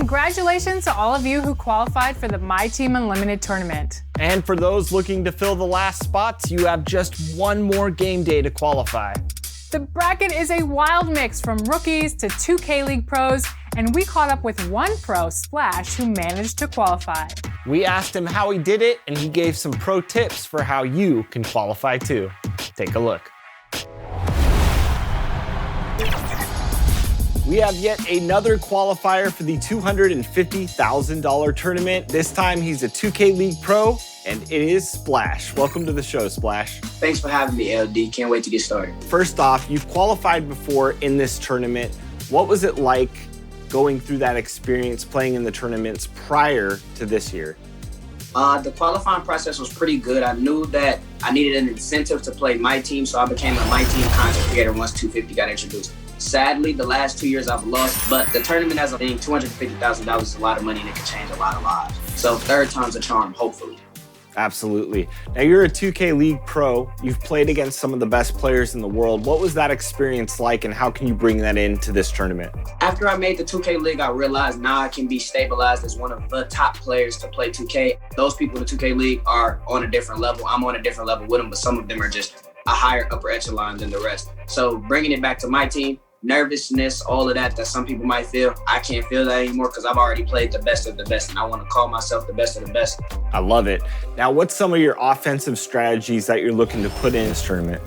Congratulations to all of you who qualified for the My Team Unlimited tournament. And for those looking to fill the last spots, you have just one more game day to qualify. The bracket is a wild mix from rookies to 2K League pros, and we caught up with one pro, Splash, who managed to qualify. We asked him how he did it, and he gave some pro tips for how you can qualify too. Take a look. We have yet another qualifier for the $250,000 tournament. This time he's a 2K League pro, and it is Splash. Welcome to the show, Splash. Thanks for having me, LD. Can't wait to get started. First off, you've qualified before in this tournament. What was it like going through that experience playing in the tournaments prior to this year? The qualifying process was pretty good. I knew that I needed an incentive to play My Team, so I became a My Team content creator once 250 got introduced. Sadly, the last 2 years I've lost, but the tournament as a thing, $250,000 is a lot of money and it can change a lot of lives. So third time's a charm, hopefully. Absolutely. Now you're a 2K League pro. You've played against some of the best players in the world. What was that experience like and how can you bring that into this tournament? After I made the 2K League, I realized now I can be stabilized as one of the top players to play 2K. Those people in the 2K League are on a different level. I'm on a different level with them, but some of them are just a higher upper echelon than the rest. So bringing it back to My Team, nervousness, all of that some people might feel. I can't feel that anymore because I've already played the best of the best and I want to call myself the best of the best. I love it. Now, what's some of your offensive strategies that you're looking to put in this tournament?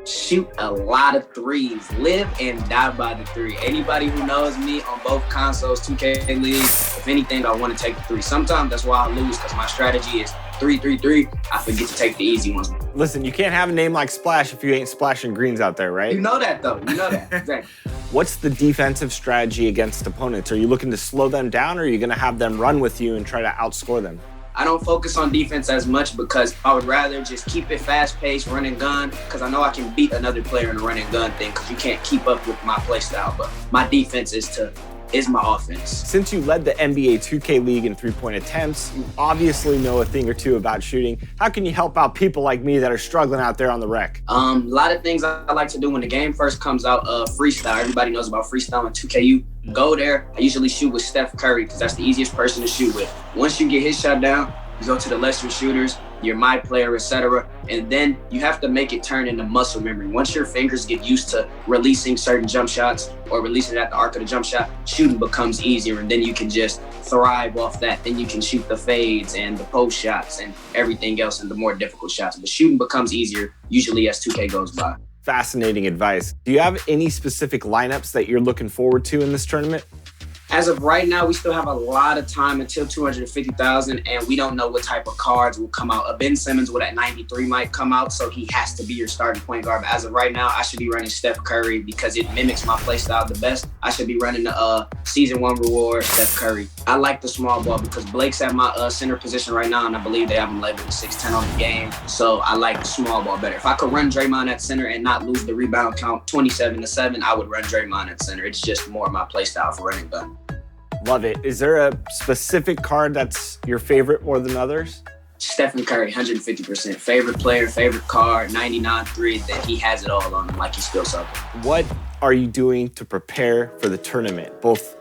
Shoot a lot of threes. Live and die by the three. Anybody who knows me on both consoles, 2K League, if anything, I want to take the three. Sometimes that's why I lose because my strategy is 3-3-3. I forget to take the easy ones. Listen, you can't have a name like Splash if you ain't splashing greens out there, right? You know that, though. You know that. Exactly. What's the defensive strategy against opponents? Are you looking to slow them down or are you going to have them run with you and try to outscore them? I don't focus on defense as much because I would rather just keep it fast-paced, run and gun, because I know I can beat another player in the run and gun thing because you can't keep up with my play style. But my defense is my offense. Since you led the NBA 2K League in three-point attempts, you obviously know a thing or two about shooting. How can you help out people like me that are struggling out there on the rec? A lot of things I like to do when the game first comes out, freestyle. Everybody knows about freestyle in 2K. Go there. I usually shoot with Steph Curry because that's the easiest person to shoot with. Once you get his shot down, you go to the lesser shooters, you're my player, etc. And then you have to make it turn into muscle memory. Once your fingers get used to releasing certain jump shots or releasing it at the arc of the jump shot, shooting becomes easier and then you can just thrive off that. Then you can shoot the fades and the post shots and everything else and the more difficult shots. But shooting becomes easier usually as 2K goes by. Fascinating advice. Do you have any specific lineups that you're looking forward to in this tournament? As of right now, we still have a lot of time until 250,000, and we don't know what type of cards will come out. Ben Simmons with that 93 might come out, so he has to be your starting point guard. But as of right now, I should be running Steph Curry because it mimics my play style the best. I should be running the Season 1 reward, Steph Curry. I like the small ball because Blake's at my center position right now, and I believe they have him labeled 6'10" on the game, so I like the small ball better. If I could run Draymond at center and not lose the rebound count 27-7, I would run Draymond at center. It's just more my play style for running gun. Love it. Is there a specific card that's your favorite more than others? Stephen Curry, 150%. Favorite player, favorite card, 99-3, that he has it all on him like he's still something. What are you doing to prepare for the tournament, both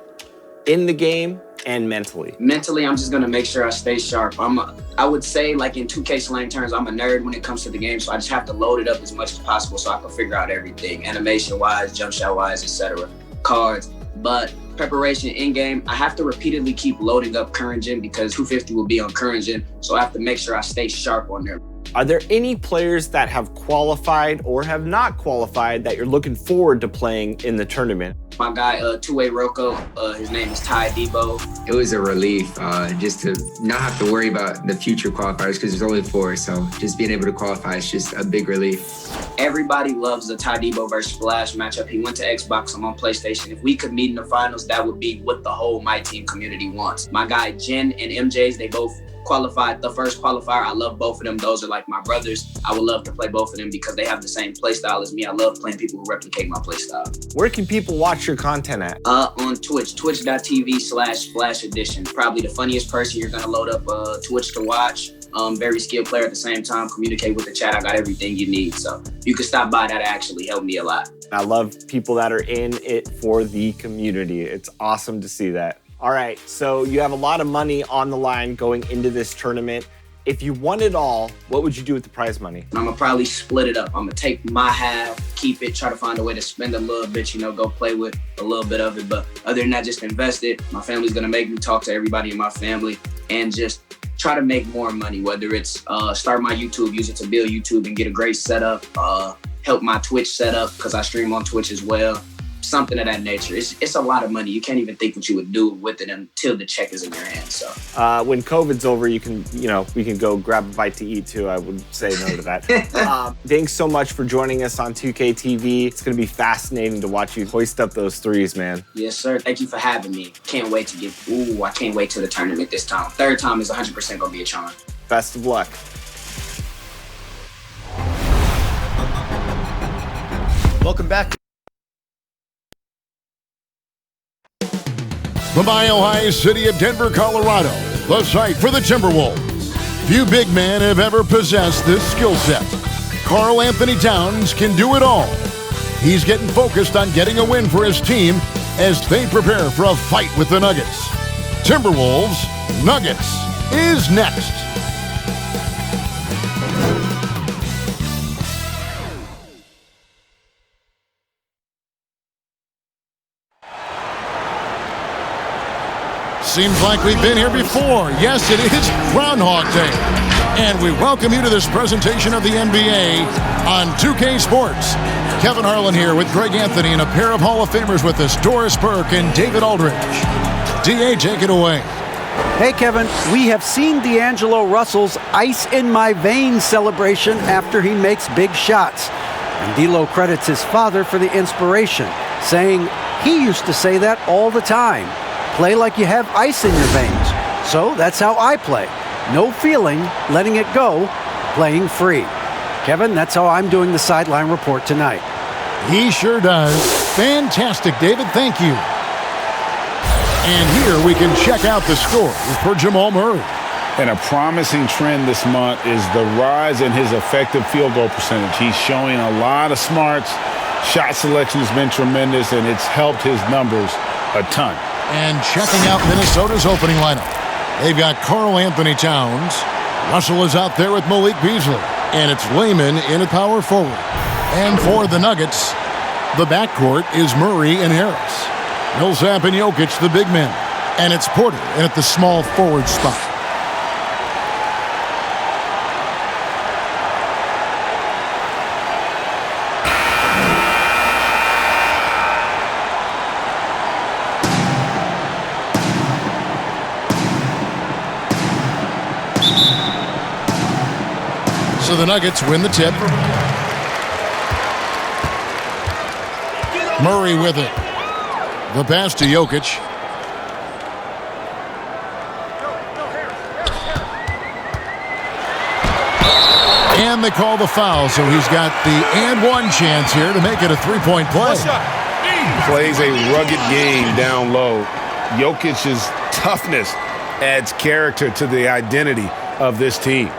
in the game and mentally? Mentally, I'm just going to make sure I stay sharp. I would say, like in 2K slang terms, I'm a nerd when it comes to the game, so I just have to load it up as much as possible so I can figure out everything, animation-wise, jump shot-wise, etc. Cards. But preparation in-game, I have to repeatedly keep loading up current gen because 250 will be on current gen, so I have to make sure I stay sharp on there. Are there any players that have qualified or have not qualified that you're looking forward to playing in the tournament? My guy, two-way Rocco, his name is Ty Debo. It was a relief just to not have to worry about the future qualifiers because there's only 4, so just being able to qualify is just a big relief. Everybody loves the Ty Debo versus Splash matchup. He went to Xbox, I'm on PlayStation. If we could meet in the finals, that would be what the whole My Team community wants. My guy Jen and MJ's, they both qualified the first qualifier. I love both of them. Those are like my brothers. I would love to play both of them because they have the same play style as me. I love playing people who replicate my play style. Where can people watch your content at? On Twitch, twitch.tv/Splash Edition. Probably the funniest person you're gonna load up Twitch to watch. Very skilled player at the same time, communicate with the chat. I got everything you need. So you can stop by. That actually helped me a lot. I love people that are in it for the community. It's awesome to see that. All right, so you have a lot of money on the line going into this tournament. If you won it all, what would you do with the prize money? I'm gonna probably split it up. I'm gonna take my half, keep it, try to find a way to spend a little bit, go play with a little bit of it. But other than that, just invest it. My family's gonna make me talk to everybody in my family and just try to make more money, whether it's start my YouTube, use it to build YouTube and get a great setup, help my Twitch setup because I stream on Twitch as well. Something of that nature. It's a lot of money. You can't even think what you would do with it until the check is in your hand. So when COVID's over, we can go grab a bite to eat too. I would say no to that. Thanks so much for joining us on 2K TV. It's going to be fascinating to watch you hoist up those threes, man. Yes, sir. Thank you for having me. Can't wait to I can't wait till the tournament this time. Third time is 100% going to be a charm. Best of luck. Welcome back. The mile-high city of Denver, Colorado, the site for the Timberwolves. Few big men have ever possessed this skill set. Karl Anthony Towns can do it all. He's getting focused on getting a win for his team as they prepare for a fight with the Nuggets. Timberwolves Nuggets is next. Seems like we've been here before. Yes, it is Groundhog Day. And we welcome you to this presentation of the NBA on 2K Sports. Kevin Harlan here with Greg Anthony and a pair of Hall of Famers with us, Doris Burke and David Aldridge. DA, take it away. Hey, Kevin, we have seen D'Angelo Russell's ice in my veins celebration after he makes big shots. And D'Lo credits his father for the inspiration, saying he used to say that all the time. Play like you have ice in your veins. So that's how I play. No feeling, letting it go, playing free. Kevin, that's how I'm doing the sideline report tonight. He sure does. Fantastic, David. Thank you. And here we can check out the score for Jamal Murray. And a promising trend this month is the rise in his effective field goal percentage. He's showing a lot of smarts. Shot selection has been tremendous, and it's helped his numbers a ton. And checking out Minnesota's opening lineup. They've got Karl Anthony Towns. Russell is out there with Malik Beasley. And it's Layman in at power forward. And for the Nuggets, the backcourt is Murray and Harris. Millsap and Jokic, the big men. And it's Porter in at the small forward spot. So the Nuggets win the tip. Murray with it. The pass to Jokic. And they call the foul, so he's got the and one chance here to make it a three-point play. Plays a rugged game down low. Jokic's toughness adds character to the identity of this team.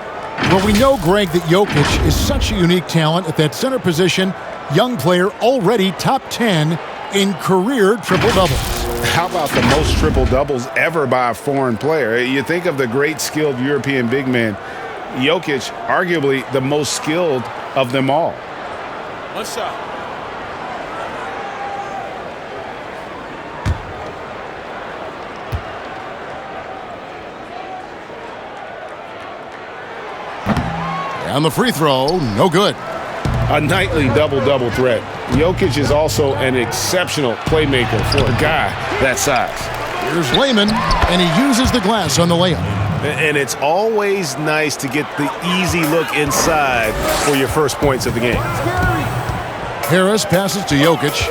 Well, we know, Greg, that Jokic is such a unique talent at that center position. Young player, already top 10 in career triple-doubles. How about the most triple-doubles ever by a foreign player? You think of the great skilled European big man. Jokic, arguably the most skilled of them all. One shot. On the free throw, no good. A nightly double-double threat. Jokic is also an exceptional playmaker for a guy that size. Here's Layman, and he uses the glass on the layup. And it's always nice to get the easy look inside for your first points of the game. Harris passes to Jokic.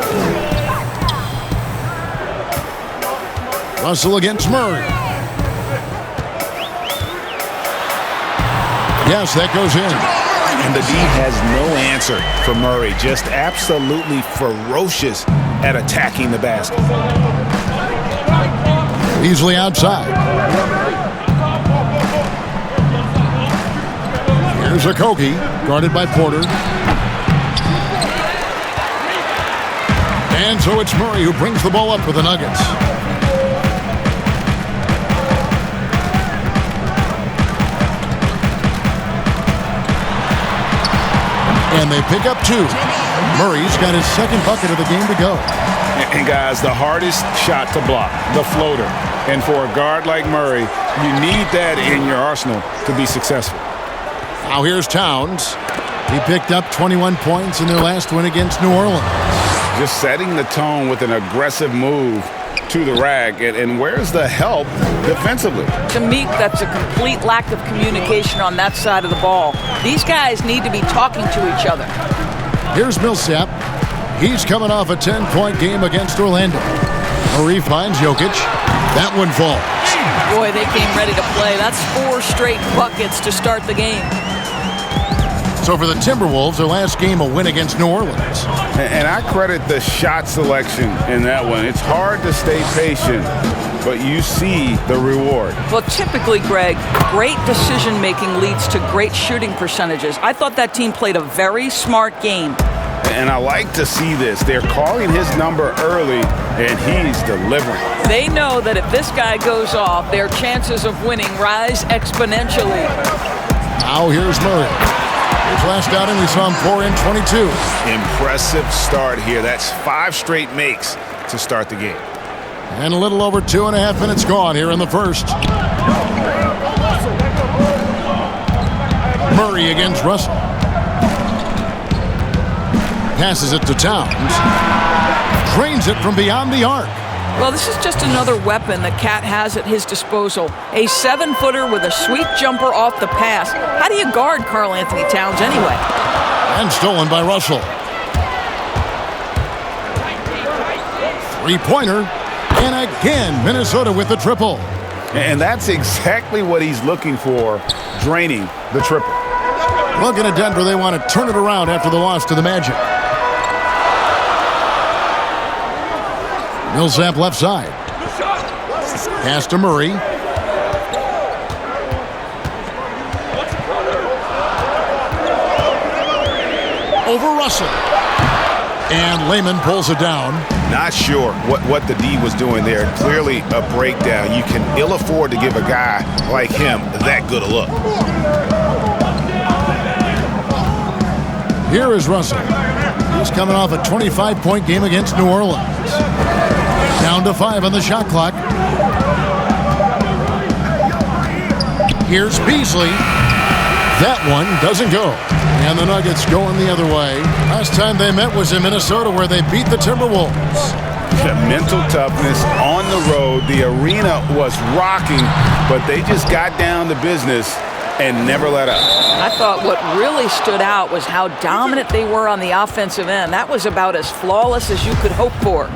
Russell against Murray. Yes, that goes in. And the D has no answer for Murray. Just absolutely ferocious at attacking the basket. Easily outside. Here's Okogie, guarded by Porter. And so it's Murray who brings the ball up for the Nuggets. And they pick up 2. Murray's got his second bucket of the game to go. And guys, the hardest shot to block, the floater. And for a guard like Murray, you need that in your arsenal to be successful. Now here's Towns. He picked up 21 points in their last win against New Orleans. Just setting the tone with an aggressive move to the rack. And where's the help defensively? To me, that's a complete lack of communication on that side of the ball. These guys need to be talking to each other. Here's Millsap. He's coming off a 10-point game against Orlando. Murray finds Jokic. That one falls. Boy, they came ready to play. That's 4 straight buckets to start the game. So for the Timberwolves, their last game a win against New Orleans. And I credit the shot selection in that one. It's hard to stay patient, but you see the reward. Well, typically, Greg, great decision-making leads to great shooting percentages. I thought that team played a very smart game. And I like to see this. They're calling his number early, and he's delivering. They know that if this guy goes off, their chances of winning rise exponentially. Now here's Murray. His last outing, we saw him pour in 22. Impressive start here. That's 5 straight makes to start the game. And a little over 2.5 minutes gone here in the first. Murray against Russell. Passes it to Towns. Drains it from beyond the arc. Well, this is just another weapon that Cat has at his disposal. A 7-footer with a sweet jumper off the pass. How do you guard Karl Anthony Towns anyway? And stolen by Russell. 3-pointer. And again, Minnesota with the triple. And that's exactly what he's looking for, draining the triple. Looking at Denver, they want to turn it around after the loss to the Magic. Millsap left side. Pass to Murray. Over Russell. And Layman pulls it down. Not sure what the D was doing there. Clearly a breakdown. You can ill afford to give a guy like him that good a look. Here is Russell. He's coming off a 25-point game against New Orleans. Down to 5 on the shot clock. Here's Beasley. That one doesn't go. And the Nuggets going the other way. Last time they met was in Minnesota, where they beat the Timberwolves. The mental toughness on the road. The arena was rocking, but they just got down to business and never let up. I thought what really stood out was how dominant they were on the offensive end. That was about as flawless as you could hope for.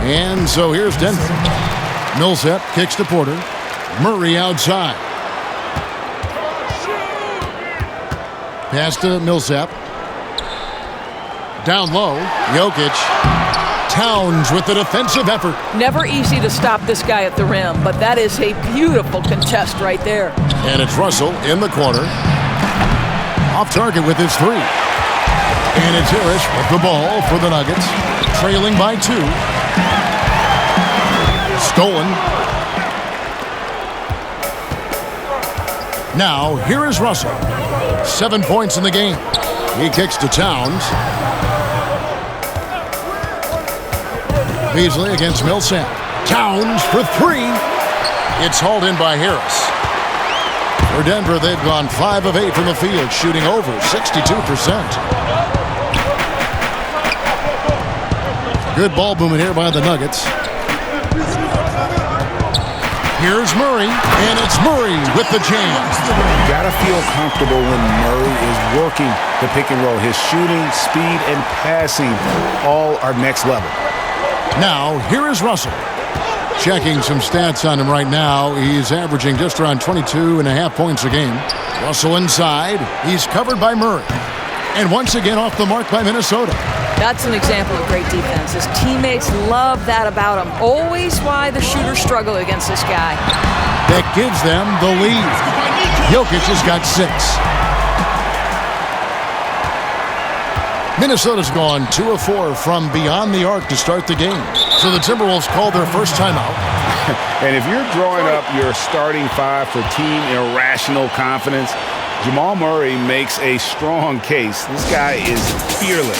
And so here's Denver. Millsap kicks to Porter. Murray outside. Pass to Millsap. Down low. Jokic. Towns with the defensive effort. Never easy to stop this guy at the rim, but that is a beautiful contest right there. And it's Russell in the corner. Off target with his 3. And it's Harris with the ball for the Nuggets. Trailing by 2. Stolen. Now, here is Russell. 7 points in the game. He kicks to Towns. Beasley against Millsap. Towns for 3. It's hauled in by Harris. For Denver, they've gone 5 of 8 from the field, shooting over 62%. Good ball movement here by the Nuggets. Here's Murray, and it's Murray with the jam. You gotta feel comfortable when Murray is working the pick and roll. His shooting, speed, and passing all are next level. Now, here is Russell. Checking some stats on him right now. He's averaging just around 22.5 points a game. Russell inside. He's covered by Murray. And once again off the mark by Minnesota. That's an example of great defense. His teammates love that about him. Always why the shooters struggle against this guy. That gives them the lead. Jokic has got 6. Minnesota's gone 2 of 4 from beyond the arc to start the game. So the Timberwolves called their first timeout. And if you're drawing up your starting five for team irrational confidence, Jamal Murray makes a strong case. This guy is fearless.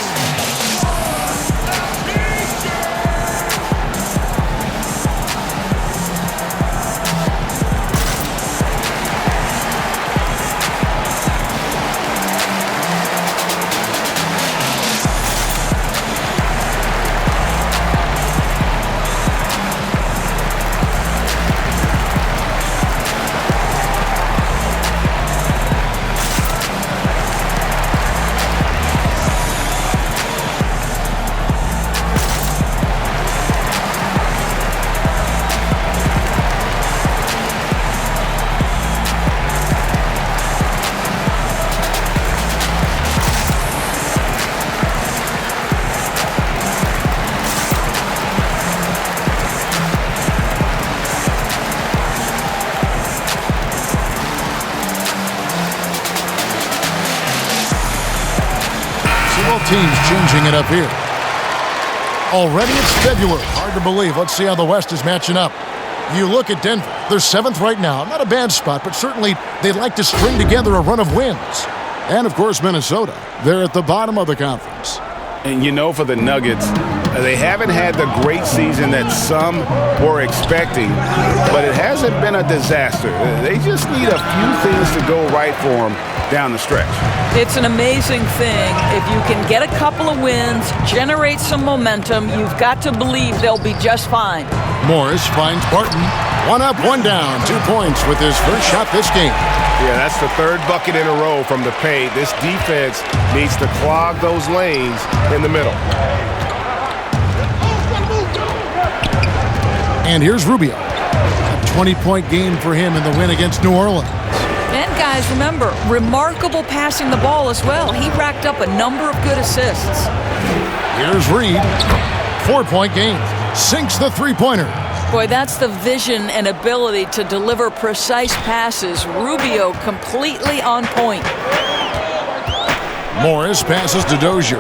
Teams changing it up here. Already it's February. Hard to believe. Let's see how the West is matching up. You look at Denver. They're 7th right now. Not a bad spot, but certainly they'd like to string together a run of wins. And, of course, Minnesota. They're at the bottom of the conference. And you know, for the Nuggets, they haven't had the great season that some were expecting, but it hasn't been a disaster. They just need a few things to go right for them down the stretch. It's an amazing thing. If you can get a couple of wins, generate some momentum, you've got to believe they'll be just fine. Morris finds Barton. 1 up, 1 down. 2 points with his first shot this game. Yeah, that's the 3rd bucket in a row from the paint. This defense needs to clog those lanes in the middle. And here's Rubio. A 20-point game for him in the win against New Orleans. And guys, remember, remarkable passing the ball as well. He racked up a number of good assists. Here's Reed. 4-point game. Sinks the three-pointer. Boy, that's the vision and ability to deliver precise passes. Rubio completely on point. Morris passes to Dozier.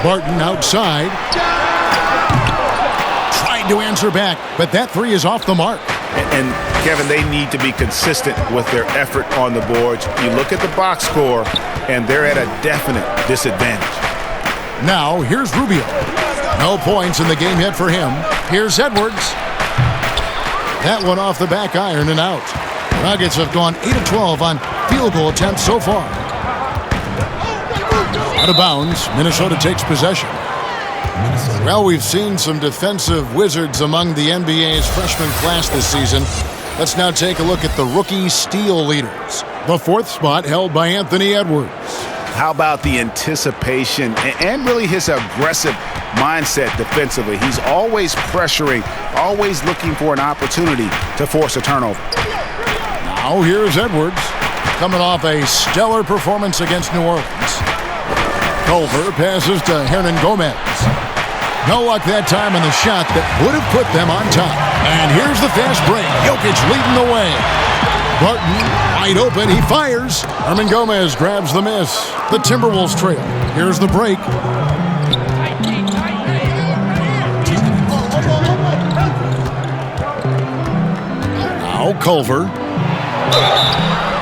Barton outside. Tried to answer back, but that three is off the mark. And Kevin, they need to be consistent with their effort on the boards. You look at the box score, and they're at a definite disadvantage. Now, here's Rubio. No points in the game yet for him. Here's Edwards. That one off the back iron and out. Nuggets have gone 8 of 12 on field goal attempts so far. Out of bounds, Minnesota takes possession. Well, we've seen some defensive wizards among the NBA's freshman class this season. Let's now take a look at the rookie steal leaders. The 4th spot held by Anthony Edwards. How about the anticipation and really his aggressive mindset defensively? He's always pressuring, always looking for an opportunity to force a turnover. Now here's Edwards, coming off a stellar performance against New Orleans. Culver passes to Hernan Gomez. No luck that time in the shot that would have put them on top. And here's the fast break. Jokic leading the way. Barton wide open. He fires. Hernan Gomez grabs the miss. The Timberwolves trail. Here's the break. Now Culver.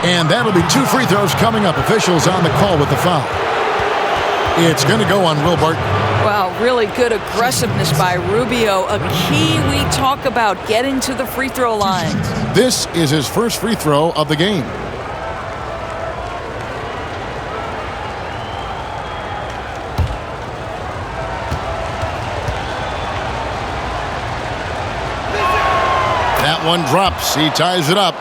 And that'll be 2 free throws coming up. Officials on the call with the foul. It's going to go on Will Barton. Wow, really good aggressiveness by Rubio. A key we talk about, getting to the free throw line. This is his first free throw of the game. That one drops. He ties it up.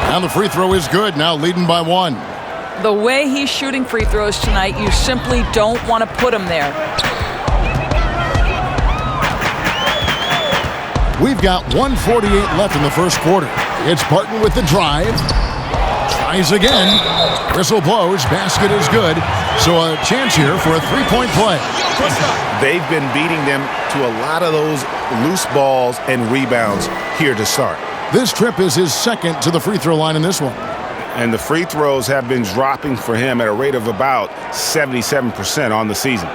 And the free throw is good, now leading by 1. The way he's shooting free throws tonight, you simply don't want to put him there. We've got 1:48 left in the first quarter. It's Barton with the drive. Tries again. Whistle blows. Basket is good. So a chance here for a three-point play. They've been beating them to a lot of those loose balls and rebounds here to start. This trip is his second to the free throw line in this one. And the free throws have been dropping for him at a rate of about 77% on the season.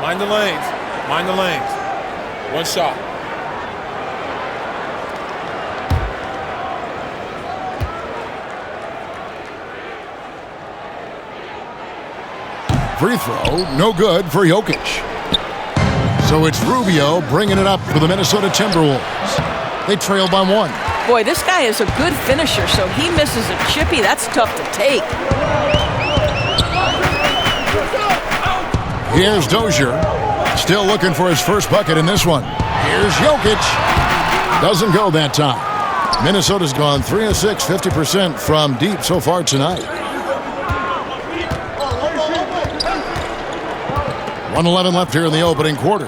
Mind the lanes. Mind the lanes. One shot. Free throw, no good for Jokic. So it's Rubio bringing it up for the Minnesota Timberwolves. They trail by one. Boy, this guy is a good finisher, so he misses a chippy. That's tough to take. Here's Dozier, still looking for his first bucket in this one. Here's Jokic. Doesn't go that time. Minnesota's gone 3 of 6, 50% from deep so far tonight. 1:11 left here in the opening quarter.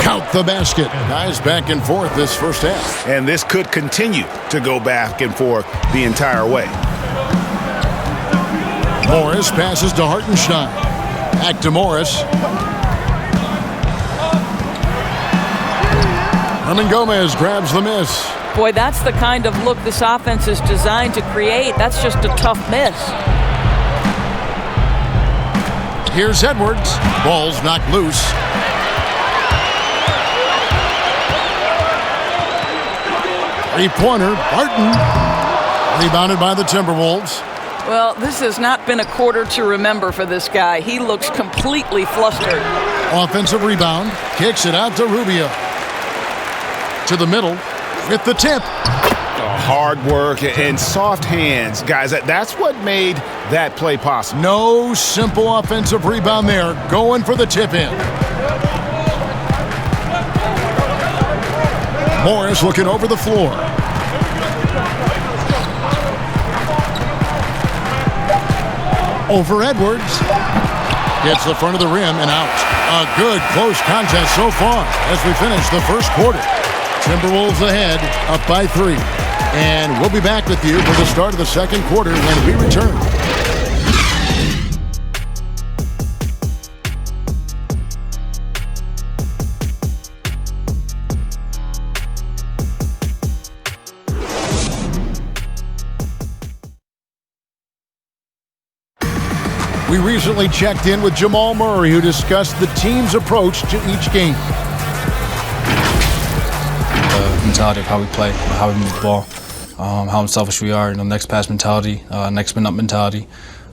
Count the basket. Guys back and forth this first half. And this could continue to go back and forth the entire way. Morris passes to Hartenstein. Back to Morris. Hernan Gomez grabs the miss. Boy, that's the kind of look this offense is designed to create. That's just a tough miss. Here's Edwards. Ball's knocked loose. Three-pointer. Barton. Rebounded by the Timberwolves. Well, this has not been a quarter to remember for this guy. He looks completely flustered. Offensive rebound. Kicks it out to Rubio. To the middle with the tip. Hard work and soft hands. Guys, that's what made that play possible. No simple offensive rebound there. Going for the tip in. Morris looking over the floor. Over Edwards. Gets the front of the rim and out. A good close contest so far as we finish the first quarter. Timberwolves ahead, up by 3. And we'll be back with you for the start of the second quarter when we return. We recently checked in with Jamal Murray, who discussed the team's approach to each game. Mentality of how we play, how we move the ball, how unselfish we are, next pass mentality, next minute mentality,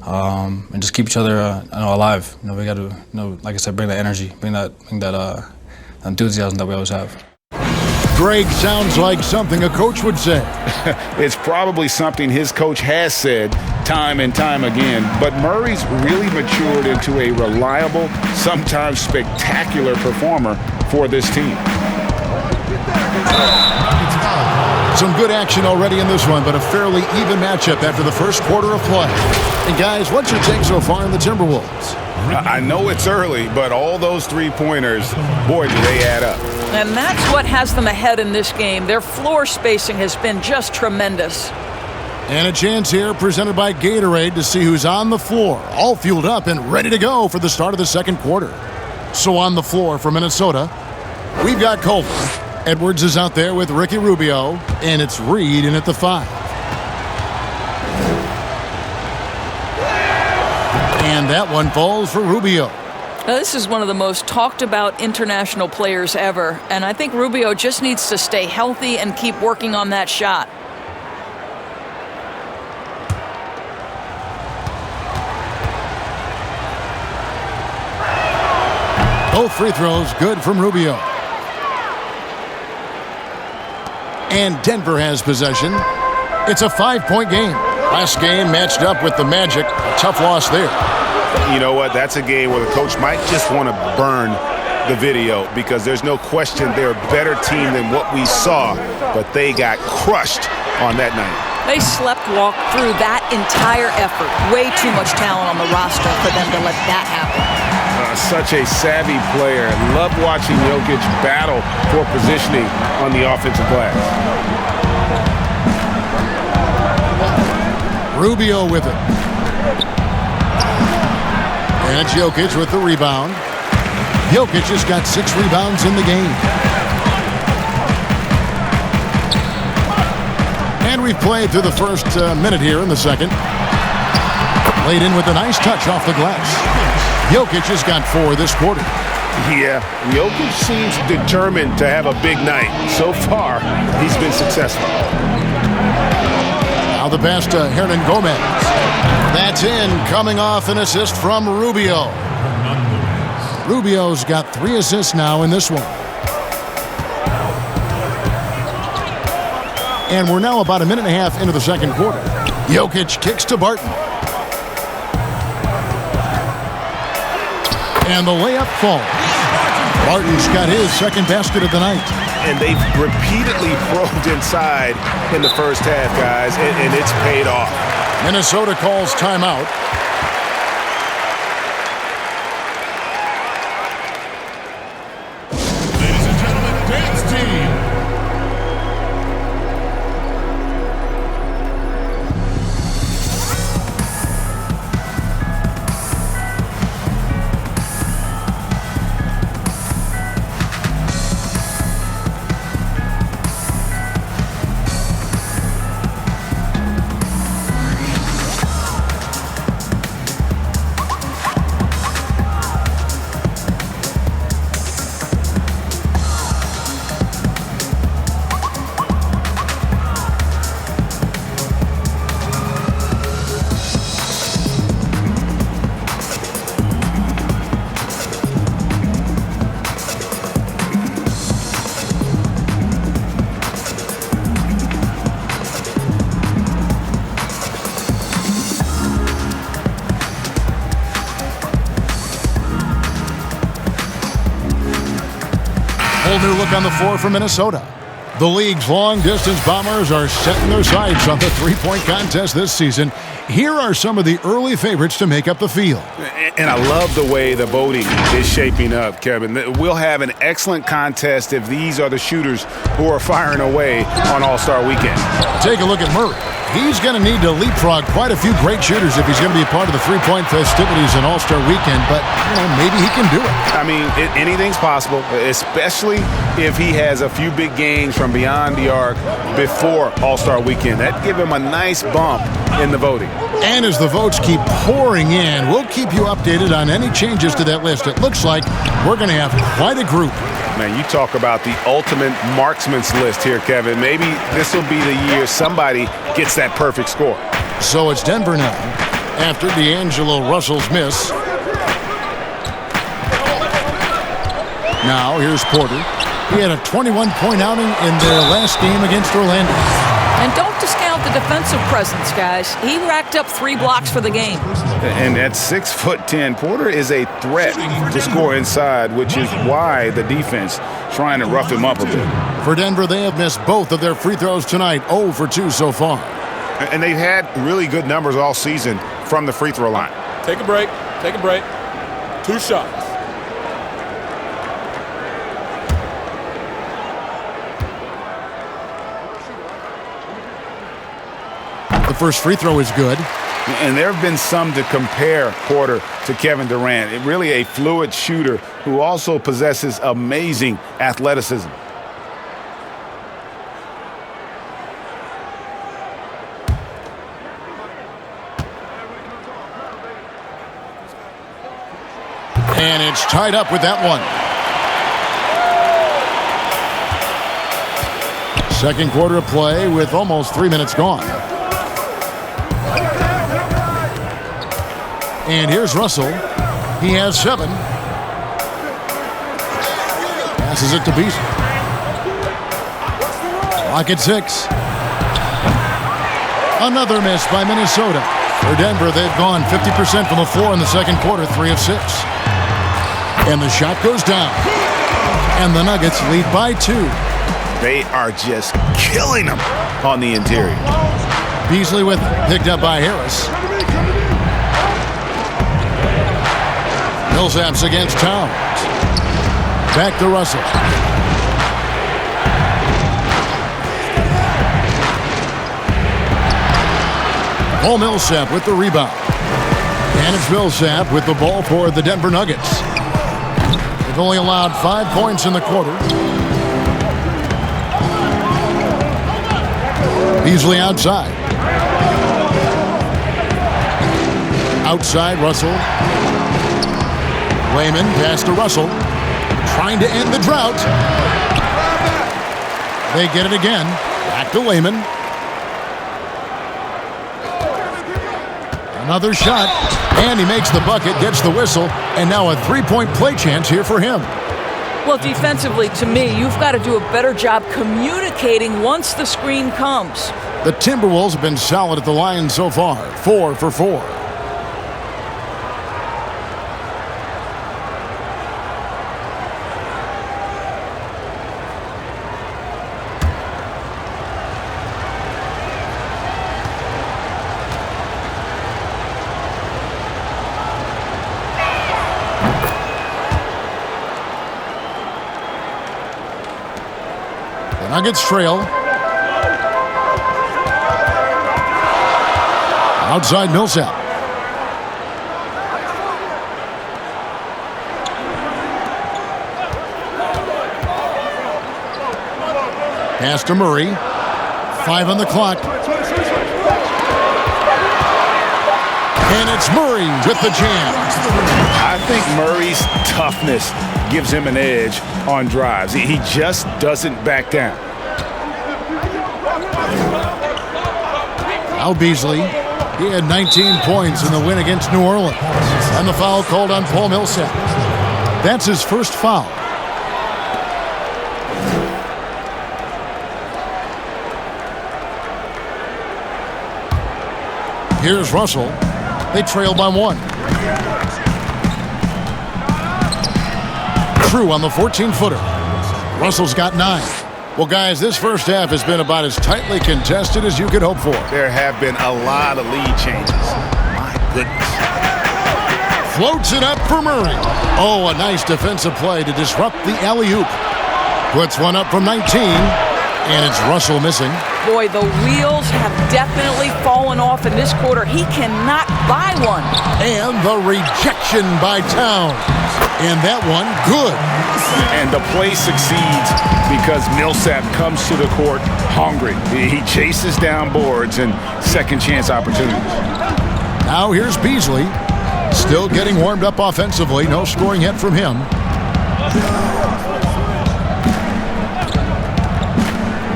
and just keep each other alive. We got to, like I said, bring that energy, bring that enthusiasm that we always have. Greg sounds like something a coach would say. It's probably something his coach has said time and time again, but Murray's really matured into a reliable, sometimes spectacular performer for this team. Some good action already in this one, but a fairly even matchup after the first quarter of play. And guys, what's your take so far in the Timberwolves? I know it's early, but all those three-pointers, boy, do they add up. And that's what has them ahead in this game. Their floor spacing has been just tremendous. And a chance here presented by Gatorade to see who's on the floor, all fueled up and ready to go for the start of the second quarter. So on the floor for Minnesota, we've got Culver. Edwards is out there with Ricky Rubio, and it's Reed in at the 5. And that one falls for Rubio. Now, this is one of the most talked about international players ever, and I think Rubio just needs to stay healthy and keep working on that shot. Both free throws good from Rubio. And Denver has possession. It's a 5-point game. Last game matched up with the Magic. A tough loss there. You know what? That's a game where the coach might just want to burn the video because there's no question they're a better team than what we saw, but they got crushed on that night. They slept-walked through that entire effort. Way too much talent on the roster for them to let that happen. such a savvy player. Love watching Jokic battle for positioning on the offensive glass. Rubio with it. And Jokic with the rebound. Jokic has got 6 rebounds in the game. And we've played through the first minute here in the second. Laid in with a nice touch off the glass. Jokic has got 4 this quarter. Yeah, Jokic seems determined to have a big night. So far, he's been successful. Now the pass to Hernan Gomez. That's in, coming off an assist from Rubio. Rubio's got 3 assists now in this one. And we're now about a minute and a half into the second quarter. Jokic kicks to Barton. And the layup falls. Barton's got his second basket of the night. And they've repeatedly probed inside in the first half, guys, and it's paid off. Minnesota calls timeout. Ladies and gentlemen, dance team. Whole new look on the floor for Minnesota. The league's long-distance Bombers are setting their sights on the three-point contest this season. Here are some of the early favorites to make up the field. And I love the way the voting is shaping up, Kevin. We'll have an excellent contest if these are the shooters who are firing away on All-Star Weekend. Take a look at Murray. He's going to need to leapfrog quite a few great shooters if he's going to be a part of the three-point festivities in All-Star Weekend, but maybe he can do it. I mean, anything's possible, especially if he has a few big games from beyond the arc before All-Star Weekend. That'd give him a nice bump in the voting. And as the votes keep pouring in, we'll keep you updated on any changes to that list. It looks like we're going to have quite a group. Man, you talk about the ultimate marksman's list here, Kevin. Maybe this will be the year somebody gets that perfect score. So it's Denver now, after D'Angelo Russell's miss. Now here's Porter. He had a 21-point outing in their last game against Orlando. And don't discount the defensive presence, guys. He racked up 3 blocks for the game. And at 6'10", Porter is a threat to score inside, which is why the defense trying to rough him up a bit. For Denver, they have missed both of their free throws tonight, 0 for 2 so far. And they've had really good numbers all season from the free throw line. Take a break. Take a break. 2 shots. The first free throw is good. And there have been some to compare Porter to Kevin Durant. Really a fluid shooter who also possesses amazing athleticism. And it's tied up with that one. Second quarter of play with almost 3 minutes gone. And here's Russell. He has 7. Passes it to Beasley. Clock at 6. Another miss by Minnesota. For Denver, they've gone 50% from the floor in the second quarter, 3 of 6. And the shot goes down. And the Nuggets lead by 2. They are just killing them on the interior. Beasley with it, picked up by Harris. Millsap's against Towns. Back to Russell. Paul Millsap with the rebound. And it's Millsap with the ball for the Denver Nuggets. They've only allowed 5 points in the quarter. Beasley outside. Outside, Russell. Layman pass to Russell. Trying to end the drought. They get it again. Back to Layman. Another shot. And he makes the bucket, gets the whistle, and now a three-point play chance here for him. Well, defensively, to me, you've got to do a better job communicating once the screen comes. The Timberwolves have been solid at the line so far, 4 for 4. Nuggets trail. Outside Millsap. Pass to Murray. 5 on the clock. And it's Murray with the jam. I think Murray's toughness gives him an edge on drives. He just doesn't back down. Al Beasley, he had 19 points in the win against New Orleans. And the foul called on Paul Millsap. That's his first foul. Here's Russell. They trail by 1. True on the 14-footer. Russell's got 9. Well, guys, this first half has been about as tightly contested as you could hope for. There have been a lot of lead changes. My goodness. Floats it up for Murray. Oh, a nice defensive play to disrupt the alley-oop. Puts one up from 19, and it's Russell missing. Boy, the wheels have definitely fallen off in this quarter. He cannot buy one. And the rejection by Towns. And that one, good. And the play succeeds because Millsap comes to the court hungry. He chases down boards and second chance opportunities. Now here's Beasley. Still getting warmed up offensively. No scoring yet from him.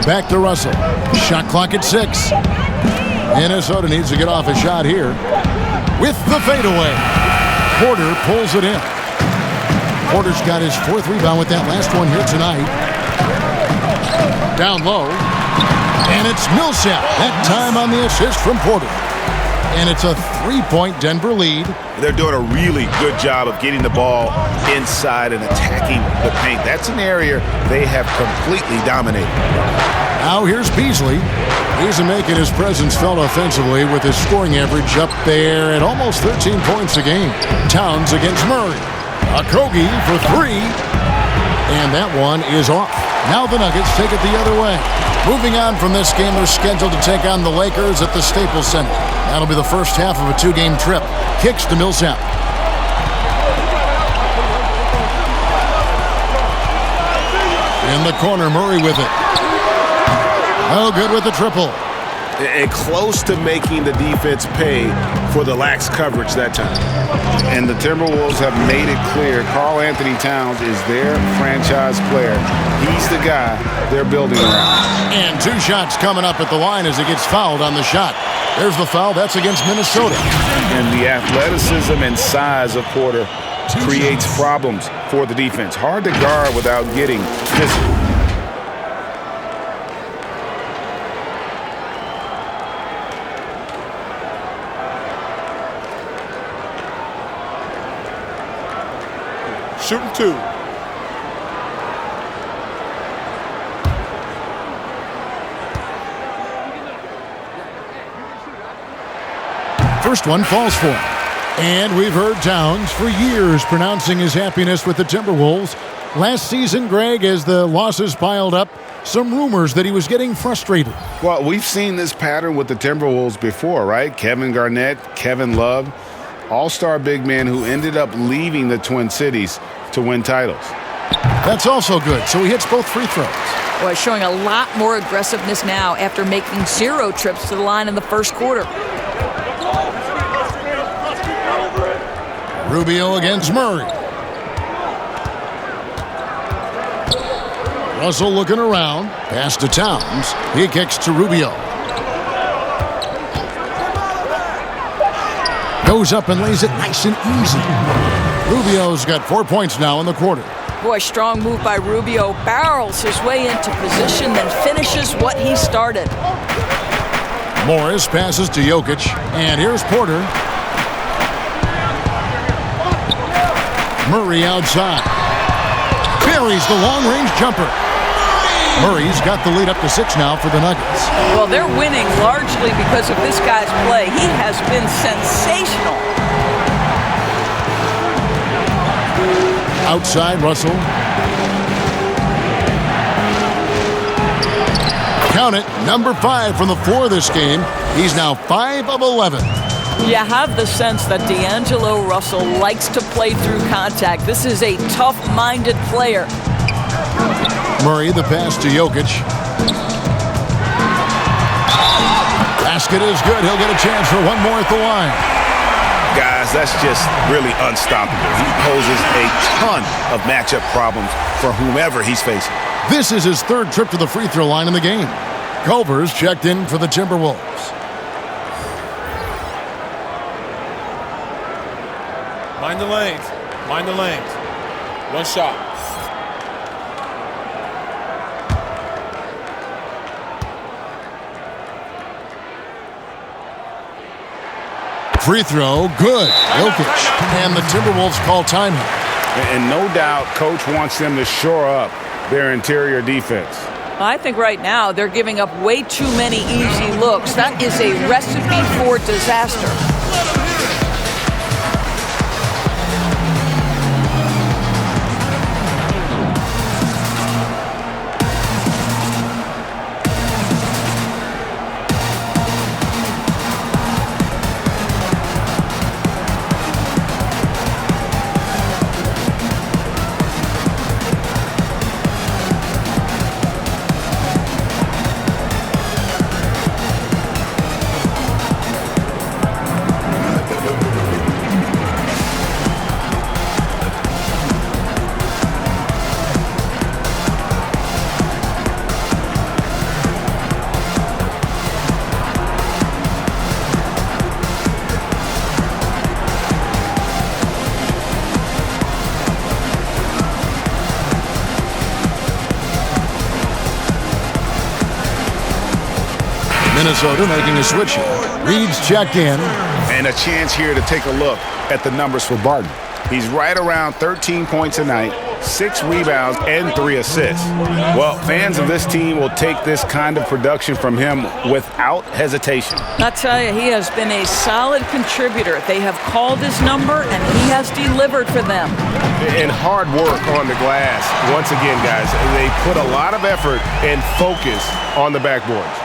Back to Russell. Shot clock at 6. Minnesota needs to get off a shot here. With the fadeaway. Porter pulls it in. Porter's got his 4th rebound with that last one here tonight. Down low. And it's Millsap. That time on the assist from Porter. And it's a 3-point Denver lead. They're doing a really good job of getting the ball inside and attacking the paint. That's an area they have completely dominated. Now here's Beasley. He's making his presence felt offensively with his scoring average up there at almost 13 points a game. Towns against Murray. Okogie for 3. And that one is off. Now the Nuggets take it the other way. Moving on from this game, they're scheduled to take on the Lakers at the Staples Center. That'll be the first half of a 2-game trip. Kicks to Millsap. In the corner, Murray with it. Oh, good with the triple. And close to making the defense pay for the lax coverage that time. And the Timberwolves have made it clear Karl Anthony Towns is their franchise player. He's the guy they're building around. And 2 shots coming up at the line as he gets fouled on the shot. There's the foul. That's against Minnesota. And the athleticism and size of Porter creates problems for the defense. Hard to guard without getting physical. Shooting 2. First one falls for him. And we've heard Towns for years pronouncing his happiness with the Timberwolves. Last season, Greg, as the losses piled up, some rumors that he was getting frustrated. Well, we've seen this pattern with the Timberwolves before, right? Kevin Garnett, Kevin Love, all-star big men who ended up leaving the Twin Cities to win titles. That's also good, so he hits both free throws. Boy, showing a lot more aggressiveness now after making 0 trips to the line in the first quarter. Rubio against Murray. Russell looking around. Pass to Towns. He kicks to Rubio. Goes up and lays it nice and easy. Rubio's got 4 points now in the quarter. Boy, strong move by Rubio. Barrels his way into position, then finishes what he started. Morris passes to Jokic. And here's Porter. Murray outside. Buries the long-range jumper. Murray's got the lead up to 6 now for the Nuggets. Well, they're winning largely because of this guy's play. He has been sensational. Outside, Russell. Count it, number 5 from the floor this game. He's now 5 of 11. You have the sense that D'Angelo Russell likes to play through contact. This is a tough-minded player. Murray, the pass to Jokic. Basket is good. He'll get a chance for one more at the line. Guys, that's just really unstoppable. He poses a ton of matchup problems for whomever he's facing. This is his 3rd trip to the free throw line in the game. Culver's checked in for the Timberwolves. Mind the lanes. Mind the lanes. One shot. Free throw, good. Jokic. And the Timberwolves call timeout. And no doubt, Coach wants them to shore up their interior defense. I think right now they're giving up way too many easy looks. That is a recipe for disaster. Minnesota making a switch here. Reed's checked in. And a chance here to take a look at the numbers for Barton. He's right around 13 points a night, 6 rebounds, and 3 assists. Well, fans of this team will take this kind of production from him without hesitation. I tell you, he has been a solid contributor. They have called his number, and he has delivered for them. And hard work on the glass. Once again, guys, they put a lot of effort and focus on the backboards.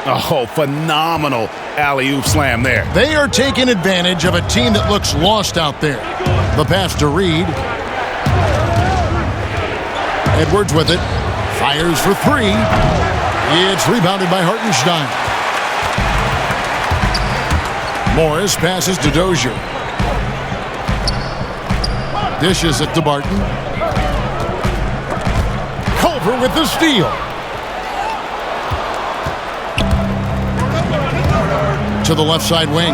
Oh, phenomenal alley-oop slam there. They are taking advantage of a team that looks lost out there. The pass to Reed. Edwards with it. Fires for 3. It's rebounded by Hartenstein. Morris passes to Dozier. Dishes it to Barton. Culver with the steal. To the left side wing.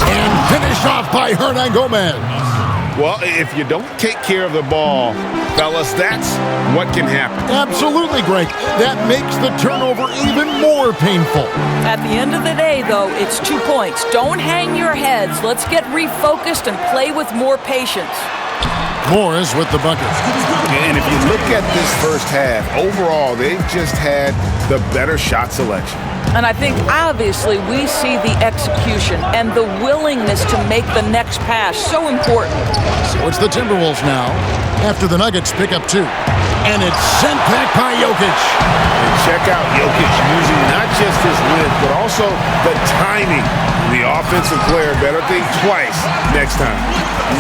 And finished off by Hernan Gomez. Well, if you don't take care of the ball, fellas, that's what can happen. Absolutely, Greg. That makes the turnover even more painful. At the end of the day, though, it's 2 points. Don't hang your heads. Let's get refocused and play with more patience. Morris with the bucket. And if you look at this first half, overall, they've just had the better shot selection. And I think, obviously, we see the execution and the willingness to make the next pass so important. So it's the Timberwolves now, after the Nuggets pick up 2. And it's sent back by Jokic. And check out Jokic using not just his width, but also the timing. The offensive player better think twice next time.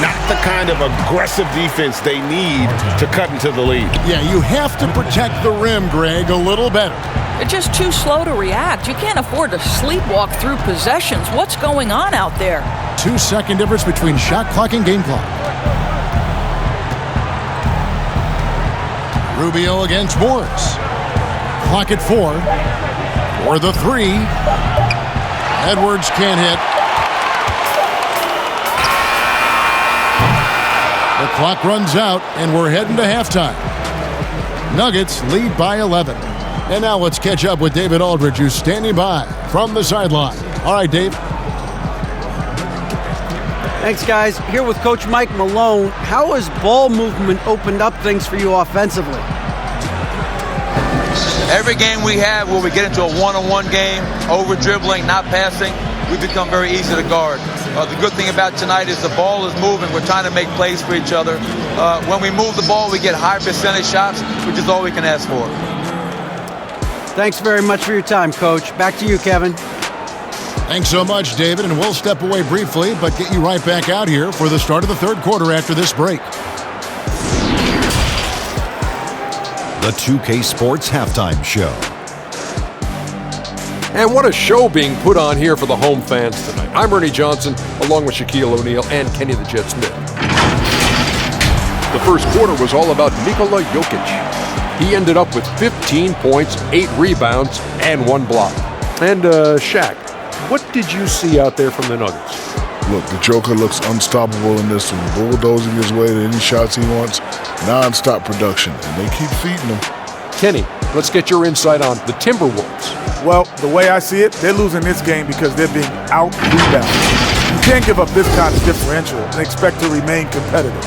Not the kind of aggressive defense they need to cut into the lead. Yeah, you have to protect the rim, Greg, a little better. They're just too slow to react. You can't afford to sleepwalk through possessions. What's going on out there? 2-second difference between shot clock and game clock. Rubio against Morris. Clock at 4. For the 3. Edwards can't hit. The clock runs out, and we're heading to halftime. Nuggets lead by 11. And now let's catch up with David Aldridge, who's standing by from the sideline. All right, Dave. Thanks, guys. Here with Coach Mike Malone. How has ball movement opened up things for you offensively? Every game we have where we get into a one-on-one game, over-dribbling, not passing, we become very easy to guard. The good thing about tonight is the ball is moving. We're trying to make plays for each other. When we move the ball, we get high percentage shots, which is all we can ask for. Thanks very much for your time, Coach. Back to you, Kevin. Thanks so much, David, and we'll step away briefly, but get you right back out here for the start of the third quarter after this break. The 2K Sports Halftime Show. And what a show being put on here for the home fans tonight. I'm Ernie Johnson, along with Shaquille O'Neal and Kenny the Jet Smith. The first quarter was all about Nikola Jokic. He ended up with 15 points, 8 rebounds, and 1 block. And Shaq, what did you see out there from the Nuggets? Look, the Joker looks unstoppable in this one, bulldozing his way to any shots he wants, non-stop production, and they keep feeding him. Kenny, let's get your insight on the Timberwolves. Well, the way I see it, they're losing this game because they're being out-rebounded. You can't give up this kind of differential and expect to remain competitive.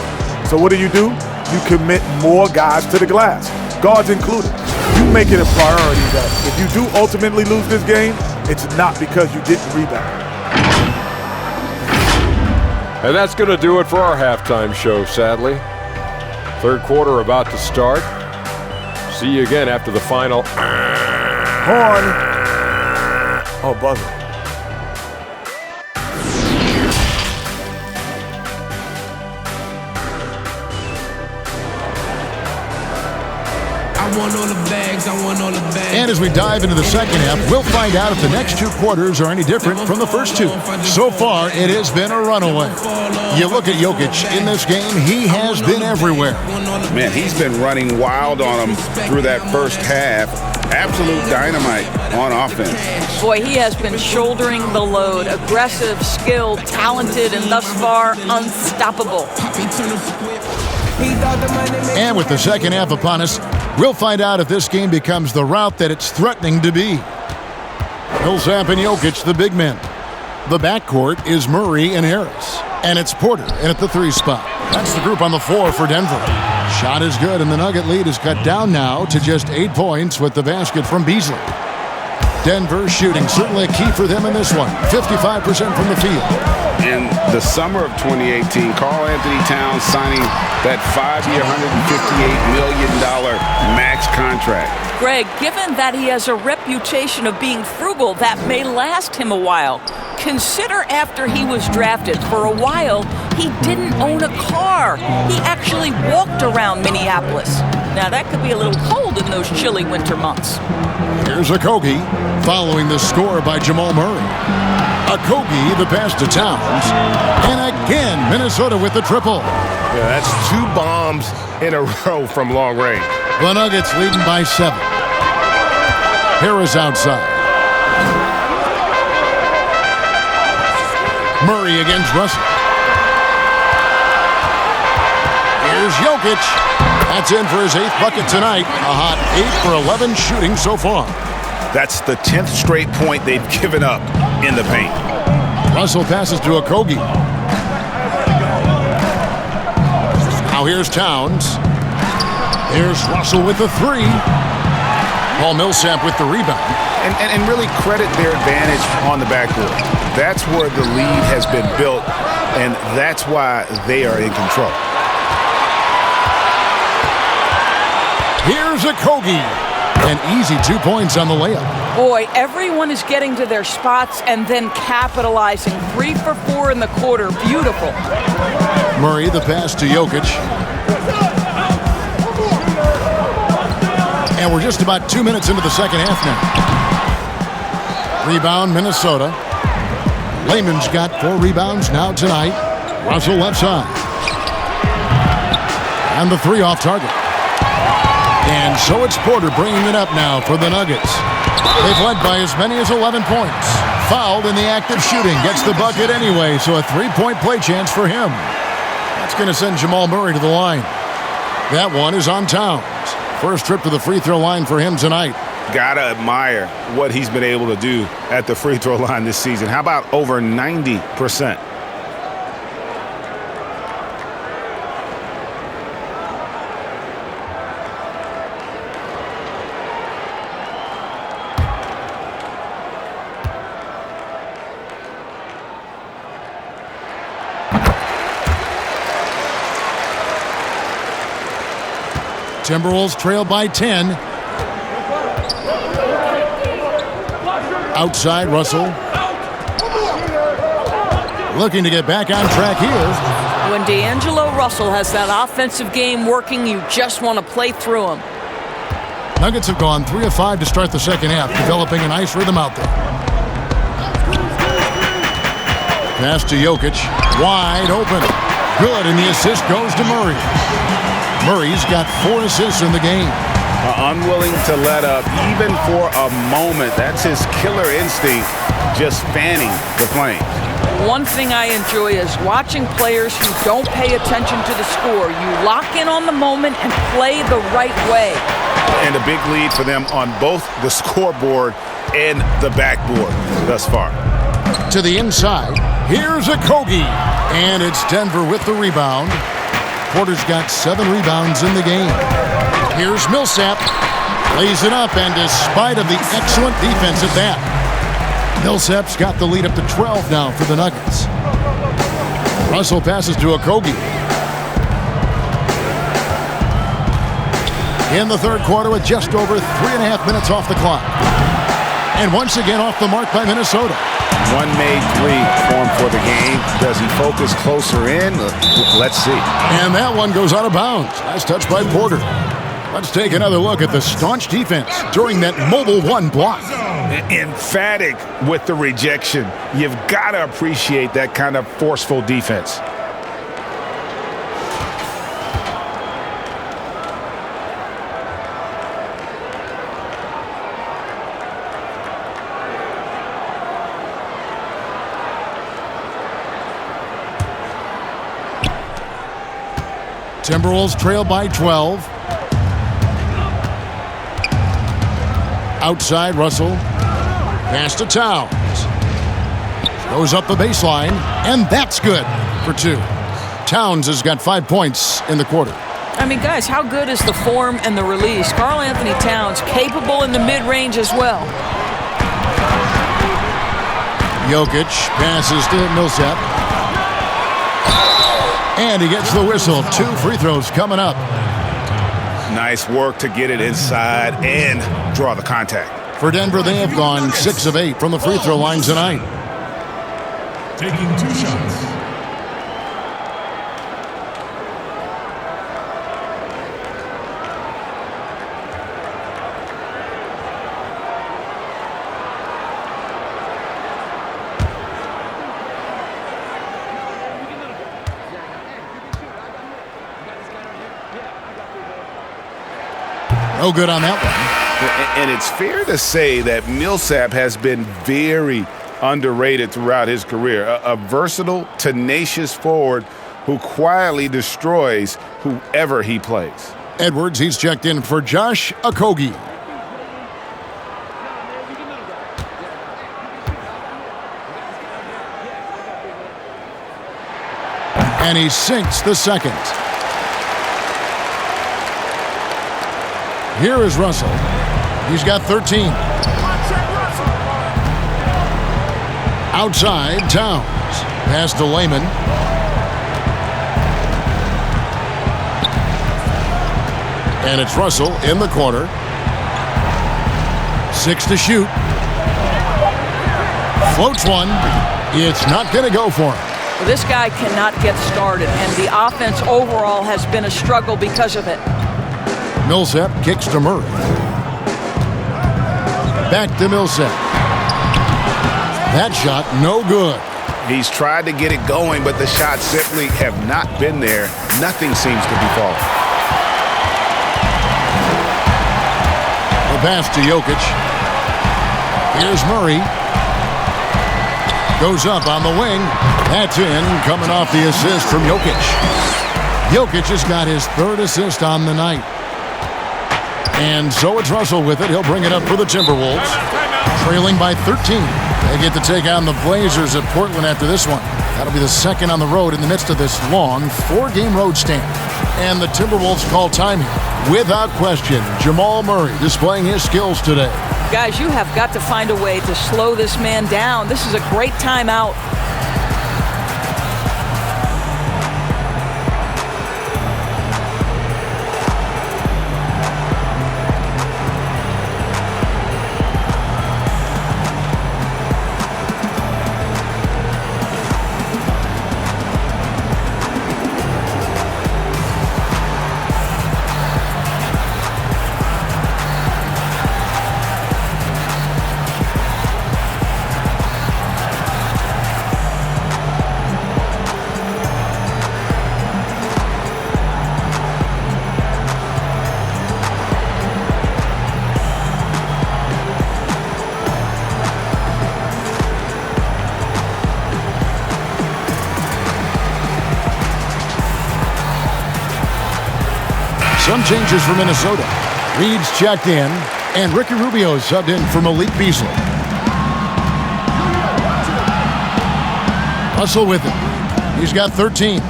So what do? You commit more guys to the glass, guards included. You make it a priority that if you do ultimately lose this game, it's not because you didn't rebound. And that's going to do it for our halftime show, sadly. Third quarter about to start. See you again after the final. Horn. Oh, buzzer. And as we dive into the second half, we'll find out if the next 2 quarters are any different from the first 2. So far, it has been a runaway. You look at Jokic in this game, he has been everywhere. Man, he's been running wild on him through that first half. Absolute dynamite on offense. Boy, he has been shouldering the load. Aggressive, skilled, talented, and thus far, unstoppable. And with the second half upon us, we'll find out if this game becomes the route that it's threatening to be. Millsap and Jokic, the big men. The backcourt is Murray and Harris. And it's Porter in at the 3 spot. That's the group on the floor for Denver. Shot is good, and the Nugget lead is cut down now to just 8 points with the basket from Beasley. Denver shooting, certainly a key for them in this one. 55% from the field. In the summer of 2018, Karl Anthony Towns signing that 5-year, $158 million max contract. Greg, given that he has a reputation of being frugal, that may last him a while. Consider after he was drafted. For a while, he didn't own a car. He actually walked around Minneapolis. Now, that could be a little cold in those chilly winter months. Here's Okogie following the score by Jamal Murray. Okogie, the pass to Towns. And again, Minnesota with the triple. Yeah, that's 2 bombs in a row from long range. The Nuggets leading by 7. Harris outside. Murray against Russell. Here's Jokic. That's in for his 8th bucket tonight. A hot 8 for 11 shooting so far. That's the 10th straight point they've given up in the paint. Russell passes to Okogie. Now here's Towns. Here's Russell with the three. Paul Millsap with the rebound. And really credit their advantage on the backboard. That's where the lead has been built, and that's why they are in control. Here's Okogie. An easy 2 points on the layup. Boy, everyone is getting to their spots and then capitalizing. 3 for 4 in the quarter. Beautiful. Murray, the pass to Jokic. And we're just about 2 minutes into the second half now. Rebound, Minnesota. Layman's got 4 rebounds now tonight. Russell left side. And the 3 off target. And so it's Porter bringing it up now for the Nuggets. They've led by as many as 11 points. Fouled in the act of shooting. Gets the bucket anyway, so a 3-point play chance for him. That's going to send Jamal Murray to the line. That one is on Towns. First trip to the free throw line for him tonight. Gotta admire what he's been able to do at the free throw line this season. How about over 90%? Timberwolves trail by 10. Outside, Russell. Looking to get back on track here. When D'Angelo Russell has that offensive game working, you just want to play through him. Nuggets have gone 3 of 5 to start the second half, developing a nice rhythm out there. Pass to Jokic. Wide open. Good, and the assist goes to Murray. Murray's got 4 assists in the game. Unwilling to let up even for a moment. That's his killer instinct, just fanning the flames. One thing I enjoy is watching players who don't pay attention to the score. You lock in on the moment and play the right way. And a big lead for them on both the scoreboard and the backboard thus far. To the inside, here's Okogie. And it's Denver with the rebound. Porter's got 7 rebounds in the game. Here's Millsap. Lays it up, and despite of the excellent defense at that, Millsap's got the lead up to 12 now for the Nuggets. Russell passes to Okogie. In the third quarter with just over 3.5 minutes off the clock. And once again off the mark by Minnesota. One made 3 formed for the game. Does he focus closer in? Let's see. And that one goes out of bounds. Nice touch by Porter. Let's take another look at the staunch defense during that mobile 1 block. Emphatic with the rejection. You've got to appreciate that kind of forceful defense. Timberwolves trail by 12. Outside, Russell. Pass to Towns. Goes up the baseline, and that's good for 2. Towns has got 5 points in the quarter. I mean, guys, how good is the form and the release? Karl Anthony Towns capable in the mid-range as well. Jokic passes to Millsap. And he gets the whistle. 2 free throws coming up. Nice work to get it inside and draw the contact. For Denver, they have gone 6 of 8 from the free throw line tonight. Taking 2 shots. No good on that one. And it's fair to say that Millsap has been very underrated throughout his career. A versatile, tenacious forward who quietly destroys whoever he plays. Edwards, he's checked in for Josh Okogie. And he sinks the second. Here is Russell. He's got 13. Outside, Towns. Pass to Lehman. And it's Russell in the corner. 6 to shoot. Floats one. It's not going to go for him. Well, this guy cannot get started, and the offense overall has been a struggle because of it. Millsap kicks to Murray. Back to Millsap. That shot, no good. He's tried to get it going, but the shots simply have not been there. Nothing seems to be falling. The pass to Jokic. Here's Murray. Goes up on the wing. That's in, coming off the assist from Jokic. Jokic has got his 3rd assist on the night. And so it's Russell with it. He'll bring it up for the Timberwolves. Trailing by 13. They get to take on the Blazers at Portland after this one. That'll be the second on the road in the midst of this long 4-game road stand. And the Timberwolves call time here. Without question, Jamal Murray displaying his skills today. Guys, you have got to find a way to slow this man down. This is a great timeout. Some changes for Minnesota. Reed's checked in, and Ricky Rubio subbed in for Malik Beasley. Russell with it. He's got 13.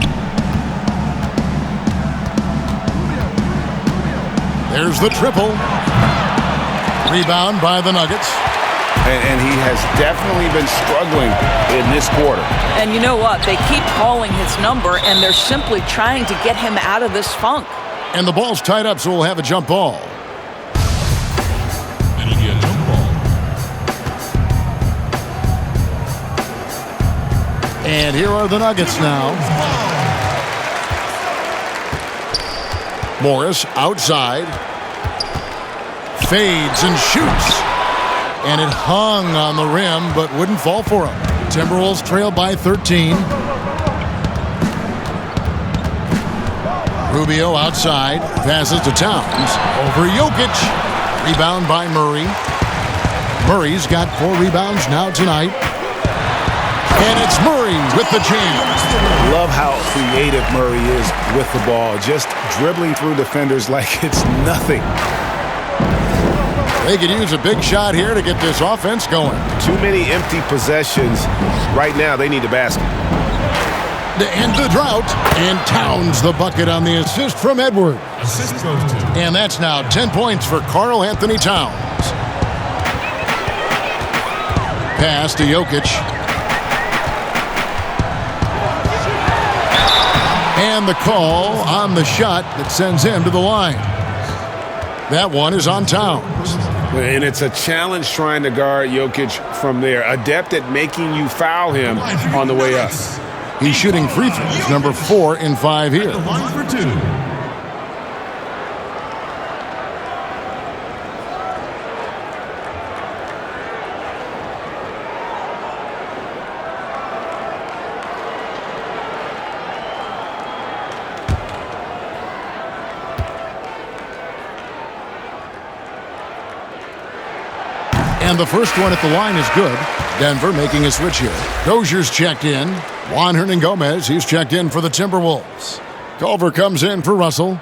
There's the triple. Rebound by the Nuggets. And he has definitely been struggling in this quarter. And you know what? They keep calling his number, and they're simply trying to get him out of this funk. And the ball's tied up, so we'll have a jump ball. It'll be a jump ball. And here are the Nuggets now. Morris outside. Fades and shoots. And it hung on the rim, but wouldn't fall for him. Timberwolves trail by 13. Rubio outside, passes to Towns, over Jokic. Rebound by Murray. Murray's got 4 rebounds now tonight. And it's Murray with the jam. Love how creative Murray is with the ball, just dribbling through defenders like it's nothing. They could use a big shot here to get this offense going. Too many empty possessions. Right now, they need a basket. To end the drought, and Towns the bucket on the assist from Edwards. Assist goes to. And that's now 10 points for Karl Anthony Towns. Pass to Jokic. And the call on the shot that sends him to the line. That one is on Towns. And it's a challenge trying to guard Jokic from there. Adept at making you foul him on the way up. He's shooting free throws, number 4 in 5 here. The line for 2. And the first one at the line is good. Denver making a switch here. Dozier's checked in. Juan Hernangomez, he's checked in for the Timberwolves. Culver comes in for Russell.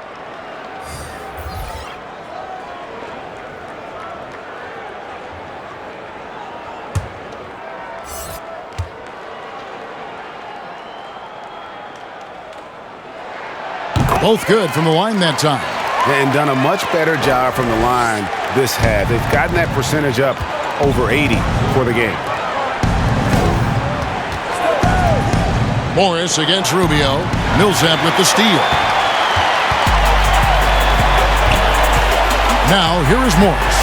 Both good from the line that time. and done a much better job from the line this half. They've gotten that percentage up over 80 for the game. Morris against Rubio. Millsap with the steal. Now, here is Morris.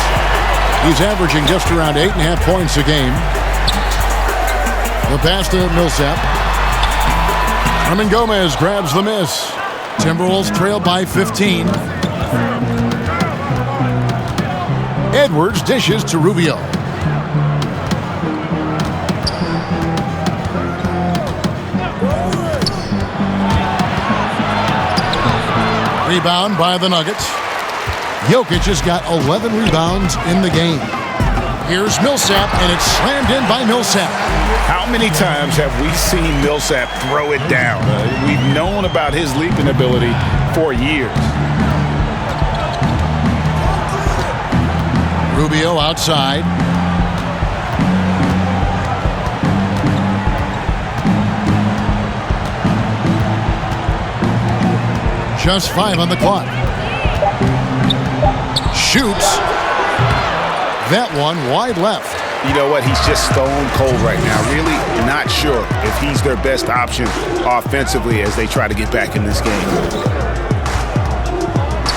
He's averaging just around 8.5 points a game. The pass to Millsap. Herman Gomez grabs the miss. Timberwolves trail by 15. Edwards dishes to Rubio. Rebound by the Nuggets. Jokic has got 11 rebounds in the game. Here's Millsap, and it's slammed in by Millsap. How many times have we seen Millsap throw it down? We've known about his leaping ability for years. Rubio outside. Just 5 on the clock. Shoots. That one wide left. You know what? He's just stone cold right now. Really not sure if he's their best option offensively as they try to get back in this game.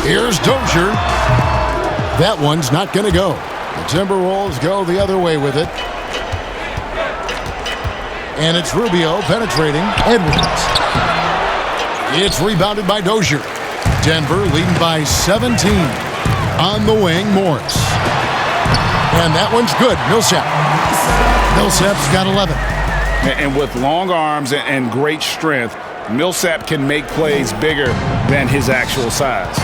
Here's Dozier. That one's not going to go. The Timberwolves go the other way with it. And it's Rubio penetrating Edwards. It's rebounded by Dozier. Denver leading by 17. On the wing, Morris. And that one's good. Millsap. Millsap's got 11. And with long arms and great strength, Millsap can make plays bigger than his actual size.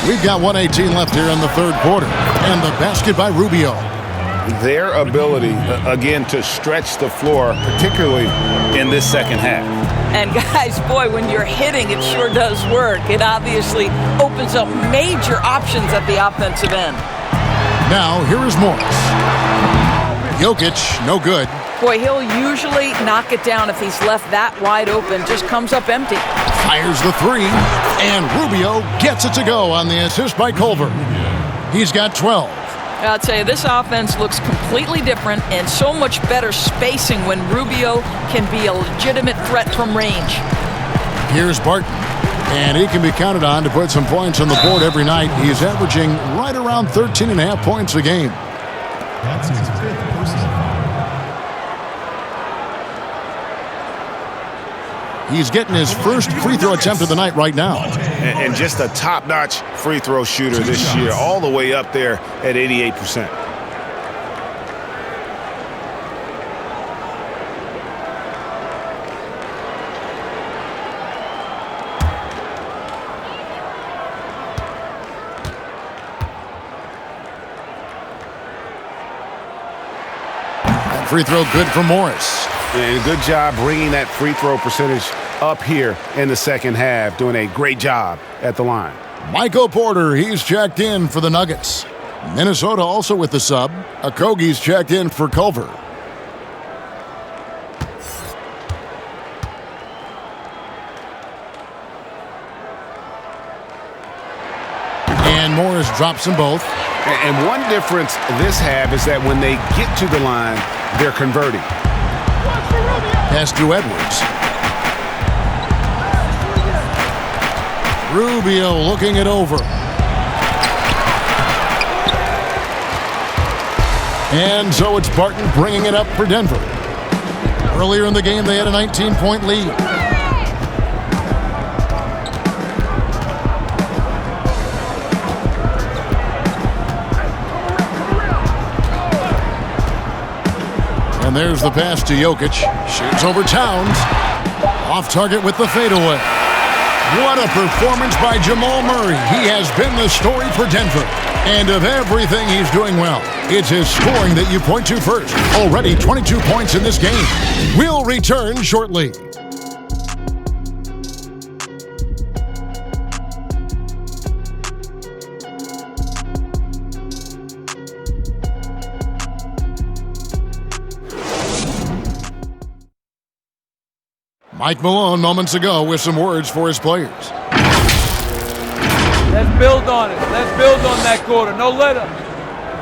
We've got 1:18 left here in the third quarter. And the basket by Rubio. Their ability, again, to stretch the floor, particularly in this second half. And guys, boy, when you're hitting, it sure does work. It obviously opens up major options at the offensive end. Now, here is Morris. Jokic, no good. Boy, he'll usually knock it down if he's left that wide open. Just comes up empty. Fires the three, and Rubio gets it to go on the assist by Culver. He's got 12. I'll tell you, this offense looks completely different and so much better spacing when Rubio can be a legitimate threat from range. Here's Barton, and he can be counted on to put some points on the board every night. He's averaging right around 13.5 points a game. That's his fifth personal foul. He's getting his first free throw attempt of the night right now. And just a top-notch free throw shooter this year, all the way up there at 88%. Free throw good for Morris. And good job bringing that free throw percentage up here in the second half, doing a great job at the line. Michael Porter, he's checked in for the Nuggets. Minnesota also with the sub. Okogie's checked in for Culver. And Morris drops them both. And one difference this half is that when they get to the line, they're converting. Pass to Edwards. Rubio looking it over. And so it's Barton bringing it up for Denver. Earlier in the game, they had a 19-point lead. And there's the pass to Jokic. Shoots over Towns. Off target with the fadeaway. What a performance by Jamal Murray. He has been the story for Denver. And of everything he's doing well, it's his scoring that you point to first. Already 22 points in this game. We'll return shortly. Mike Malone moments ago with some words for his players. Let's build on it. Let's build on that quarter. No let up.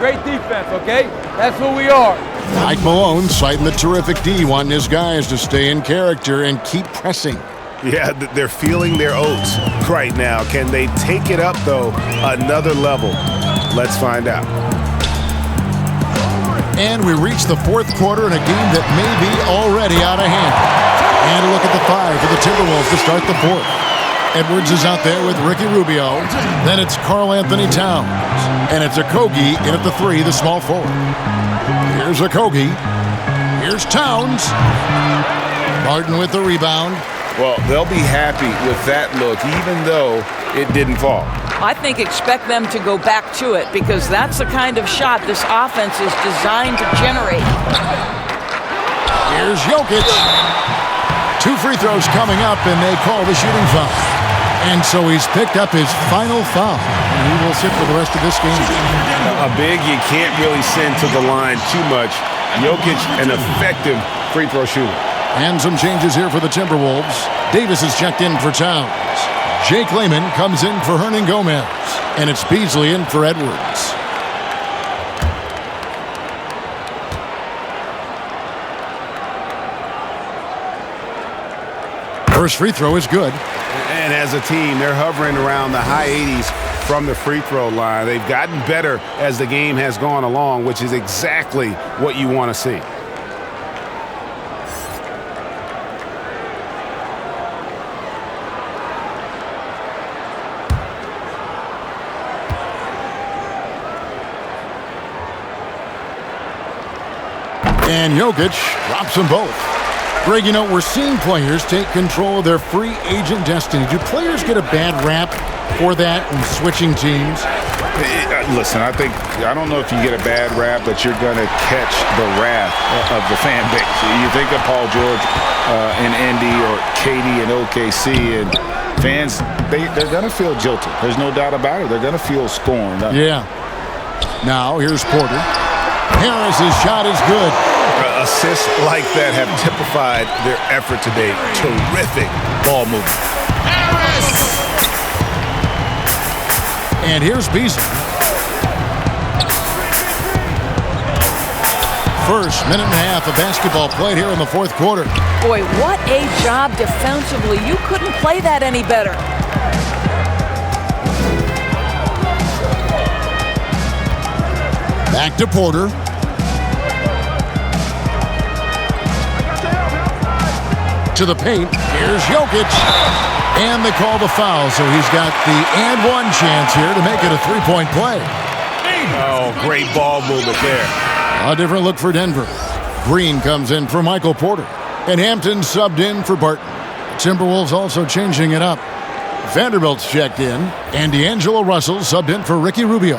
Great defense, okay? That's who we are. Mike Malone citing the terrific D, wanting his guys to stay in character and keep pressing. Yeah, they're feeling their oats right now. Can they take it up, though, another level? Let's find out. And we reach the fourth quarter in a game that may be already out of hand. And a look at the 5 for the Timberwolves to start the fourth. Edwards is out there with Ricky Rubio. Then it's Karl Anthony Towns. And it's Okogie in at the 3, the small forward. Here's Okogie. Here's Towns. Martin with the rebound. Well, they'll be happy with that look, even though it didn't fall. I think expect them to go back to it because that's the kind of shot this offense is designed to generate. Here's Jokic. 2 free throws coming up, and they call the shooting foul. And so he's picked up his final foul, and he will sit for the rest of this game. A big you can't really send to the line too much. Jokic, an effective free throw shooter. And some changes here for the Timberwolves. Davis is checked in for Towns. Jake Layman comes in for Hernan Gomez. And it's Beasley in for Edwards. First free throw is good. And as a team, they're hovering around the high 80s from the free throw line. They've gotten better as the game has gone along, which is exactly what you want to see. And Jokic drops them both. Greg, you know, we're seeing players take control of their free agent destiny. Do players get a bad rap for that and switching teams? Listen, I don't know if you get a bad rap, but you're going to catch the wrath of the fan base. You think of Paul George in Indy or KD in OKC, and fans, they're going to feel jilted. There's no doubt about it. They're going to feel scorned. Yeah. Now, here's Porter. Harris's shot is good. Assists like that have typified their effort today. Terrific ball movement. Harris! And here's Beasley. First minute and a half of basketball played here in the fourth quarter. Boy, what a job defensively. You couldn't play that any better. Back to Porter. To the paint. Here's Jokic. And they call the foul, so he's got the and one chance here to make it a three-point play. Oh, great ball movement there. A different look for Denver. Green comes in for Michael Porter. And Hampton subbed in for Barton. Timberwolves also changing it up. Vanderbilt's checked in. And D'Angelo Russell subbed in for Ricky Rubio.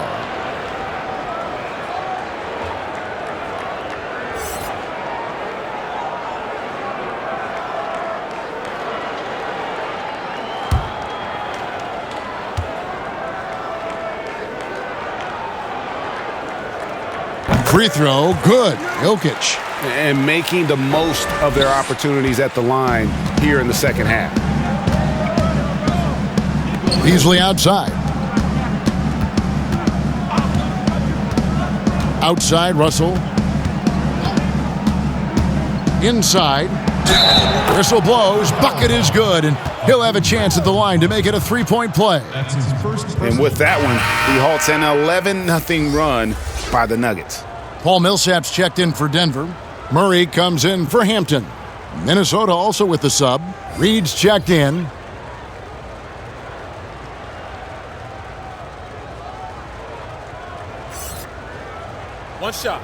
Free throw, good. Jokic. And making the most of their opportunities at the line here in the second half. Beasley outside. Outside, Russell. Inside. Whistle blows. Bucket is good. And he'll have a chance at the line to make it a three-point play. That's his first. And with that one, he halts an 11-0 run by the Nuggets. Paul Millsap's checked in for Denver. Murray comes in for Hampton. Minnesota also with the sub. Reed's checked in. One shot.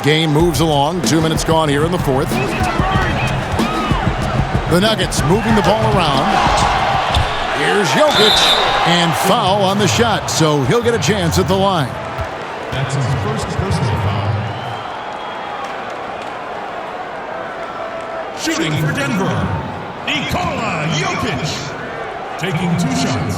Game moves along. 2 minutes gone here in the fourth. The Nuggets moving the ball around. Here's Jokic. And foul on the shot, so he'll get a chance at the line. That's his first personal foul. Shooting for Denver, Nikola Jokic. Taking 2 shots.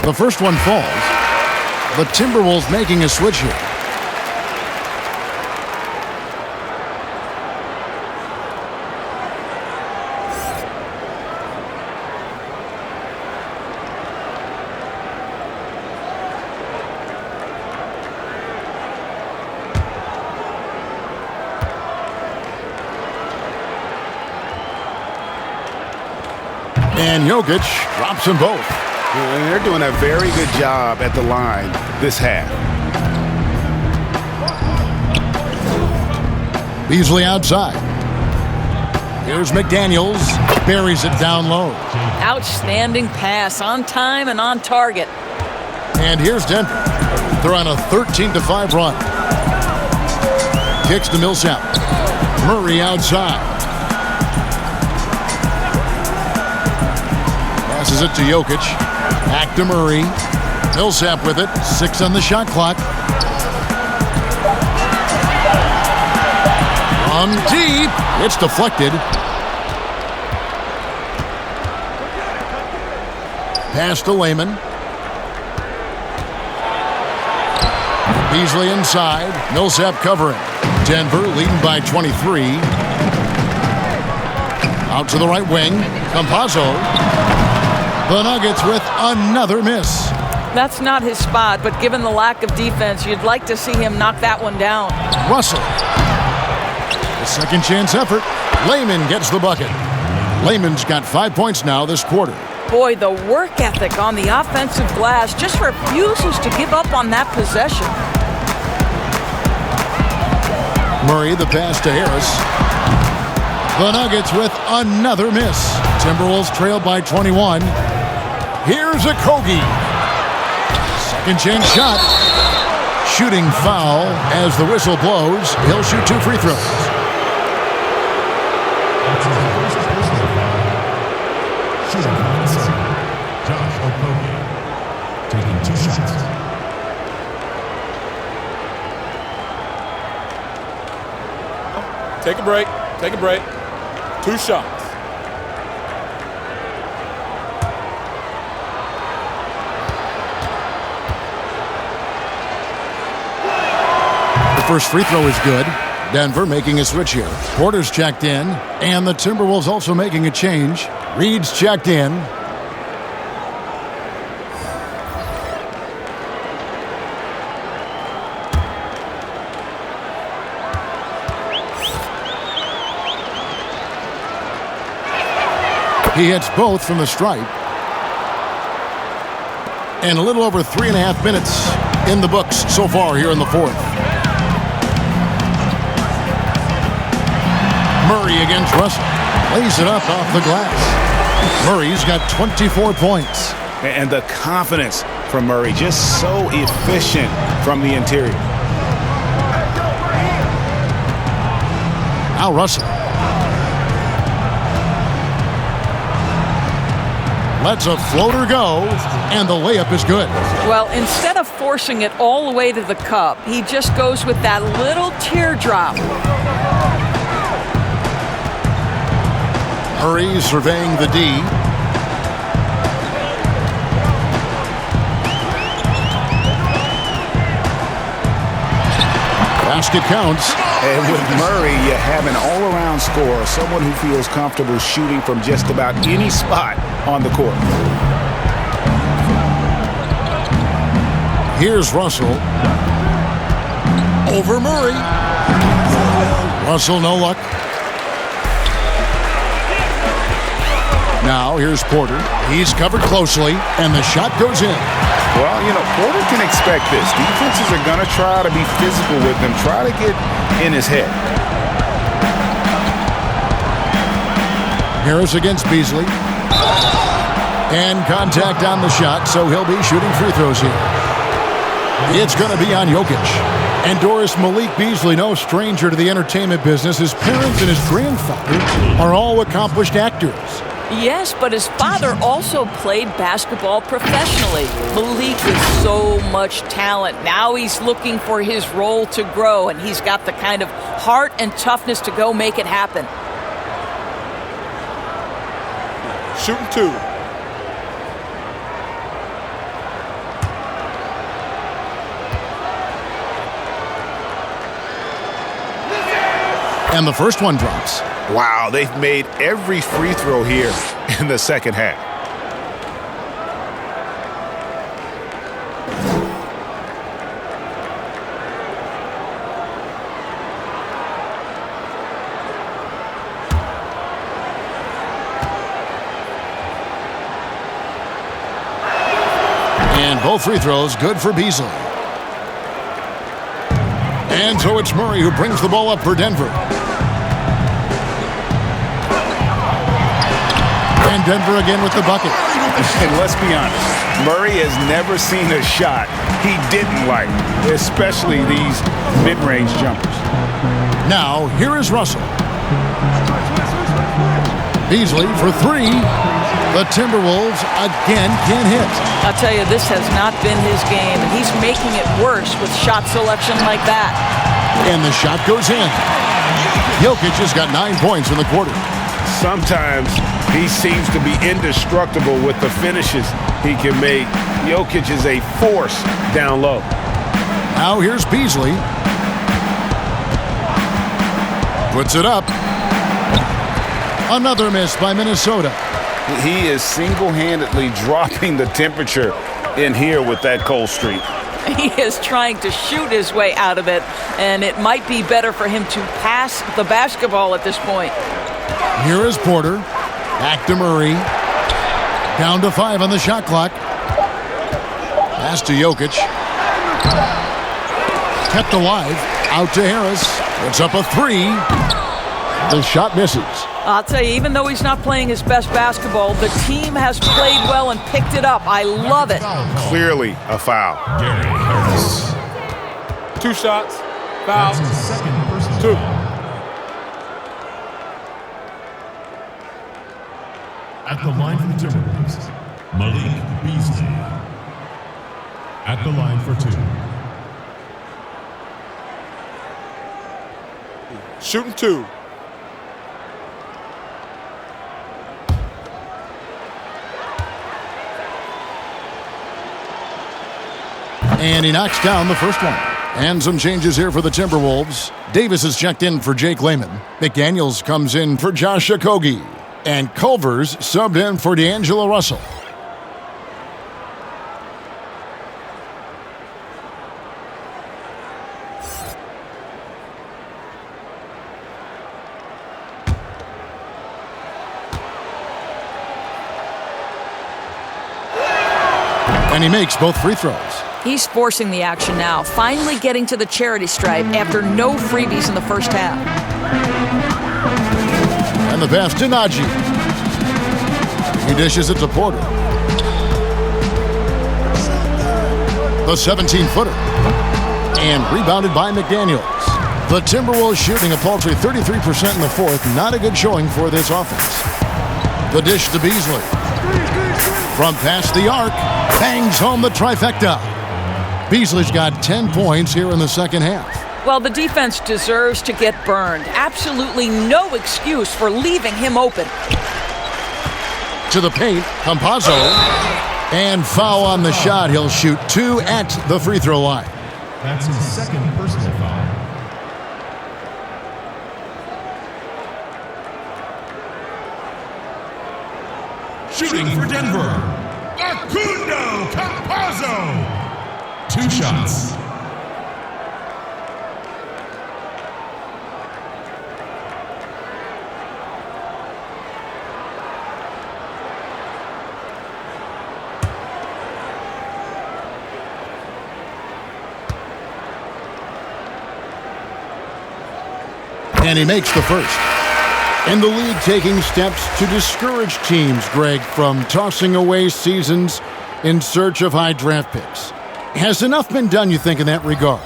The first one falls. The Timberwolves making a switch here. And Jokic drops them both. And they're doing a very good job at the line this half. Beasley outside. Here's McDaniels. Buries it down low. Outstanding pass, on time and on target. And here's Denver. They're on a 13-5 run. Kicks to Millsap. Murray outside. Passes it to Jokic. Back to Murray. Millsap with it. 6 on the shot clock. From deep. It's deflected. Pass to Layman. Beasley inside. Millsap covering. Denver leading by 23. Out to the right wing. Campazzo. The Nuggets with another miss. That's not his spot, but given the lack of defense, you'd like to see him knock that one down. Russell. A second chance effort. Layman gets the bucket. Layman's got 5 points now this quarter. Boy, the work ethic on the offensive glass just refuses to give up on that possession. Murray, the pass to Harris. The Nuggets with another miss. Timberwolves trail by 21. Here's a Kogi. Second chance shot. Shooting foul as the whistle blows. He'll shoot 2 free throws. Shooting from inside, Josh Okogie. Taking 2 shots. Take a break. Take a break. 2 shots. The first free throw is good. Denver making a switch here. Porter's checked in, and the Timberwolves also making a change. Reed's checked in. He hits both from the stripe. And a little over 3.5 minutes in the books so far here in the fourth. Murray against Russell. Lays it up off the glass. Murray's got 24 points. And the confidence from Murray, just so efficient from the interior. Now Russell. Lets a floater go, and the layup is good. Well, instead of forcing it all the way to the cup, he just goes with that little teardrop. Murray surveying the D. Basket counts. And with Murray, you have an all-around scorer, someone who feels comfortable shooting from just about any spot on the court. Here's Russell. Over Murray. Russell, no luck. Now, here's Porter. He's covered closely, and the shot goes in. Well, you know, Porter can expect this. Defenses are going to try to be physical with him, try to get in his head. Harris against Beasley. And contact on the shot, so he'll be shooting free throws here. It's going to be on Jokic. And Doris, Malik Beasley, no stranger to the entertainment business. His parents and his grandfather are all accomplished actors. Yes, but his father also played basketball professionally. Malik is so much talent. Now he's looking for his role to grow, and he's got the kind of heart and toughness to go make it happen. Shooting 2. And the first one drops. Wow, they've made every free throw here in the second half. And both free throws good for Beasley. And so it's Murray who brings the ball up for Denver. And Denver again with the bucket. And let's be honest, Murray has never seen a shot he didn't like, especially these mid-range jumpers. Now, here is Russell. Beasley for 3. The Timberwolves again can't hit. I'll tell you, this has not been his game, and he's making it worse with shot selection like that. And the shot goes in. Jokic has got 9 points in the quarter. Sometimes he seems to be indestructible with the finishes he can make. Jokic is a force down low. Now here's Beasley. Puts it up. Another miss by Minnesota. He is single-handedly dropping the temperature in here with that cold streak. He is trying to shoot his way out of it, and it might be better for him to pass the basketball at this point. Here is Porter. Back to Murray. Down to 5 on the shot clock. Pass to Jokic. Kept alive. Out to Harris. Puts up a 3. The shot misses. I'll tell you, even though he's not playing his best basketball, the team has played well and picked it up. I love it. Clearly a foul. Gary Harris. 2 shots. Foul. That's his second personal 2. foul. At the line for the Timberwolves, Malik Beasley. At the line for 2. Shooting 2. And he knocks down the first one. And some changes here for the Timberwolves. Davis is checked in for Jake Layman. McDaniels comes in for Josh Okogie. And Culver's subbed in for D'Angelo Russell. And he makes both free throws. He's forcing the action now, finally getting to the charity stripe after no freebies in the first half. And the pass to Najee. He dishes it to Porter. The 17-footer. And rebounded by McDaniels. The Timberwolves shooting a paltry 33% in the fourth. Not a good showing for this offense. The dish to Beasley. From past the arc, bangs home the trifecta. Beasley's got 10 points here in the second half. Well, the defense deserves to get burned. Absolutely no excuse for leaving him open. To the paint, Campazzo. And foul on the shot. He'll shoot 2 at the free throw line. That's his second personal foul. Shooting for Denver, Facundo Campazzo. 2 shots. And he makes the first. In the league, taking steps to discourage teams, Greg, from tossing away seasons in search of high draft picks. Has enough been done, you think, in that regard?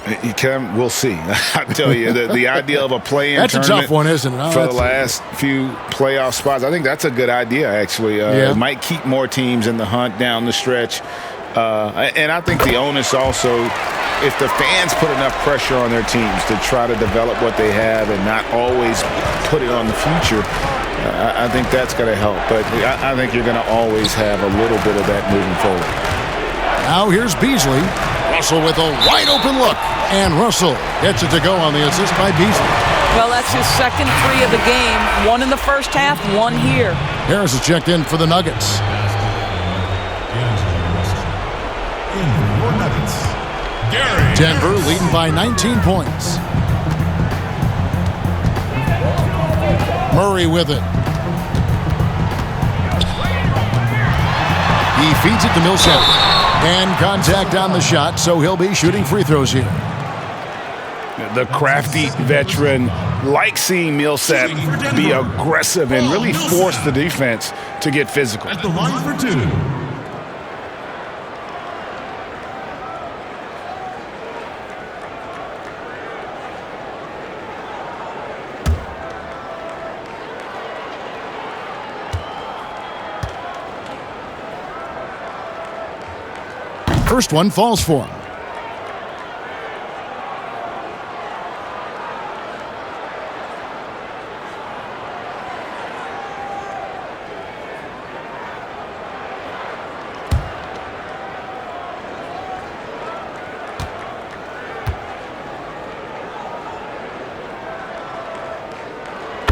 We'll see. I tell you, the idea of a play-in That's tournament a tough one, isn't it? Oh, for the last few playoff spots, I think that's a good idea, actually. It might keep more teams in the hunt down the stretch. And I think the onus also, if the fans put enough pressure on their teams to try to develop what they have and not always put it on the future, I think that's going to help. But I think you're going to always have a little bit of that moving forward. Now here's Beasley. Russell with a wide-open look. And Russell gets it to go on the assist by Beasley. Well, that's his second three of the game. One in the first half, one here. Harris is checked in for the Nuggets. Denver leading by 19 points. Murray with it. He feeds it to Millsap. And contact on the shot, so he'll be shooting free throws here. The crafty veteran likes seeing Millsap be aggressive and really force the defense to get physical. At the line for two. First one falls for him.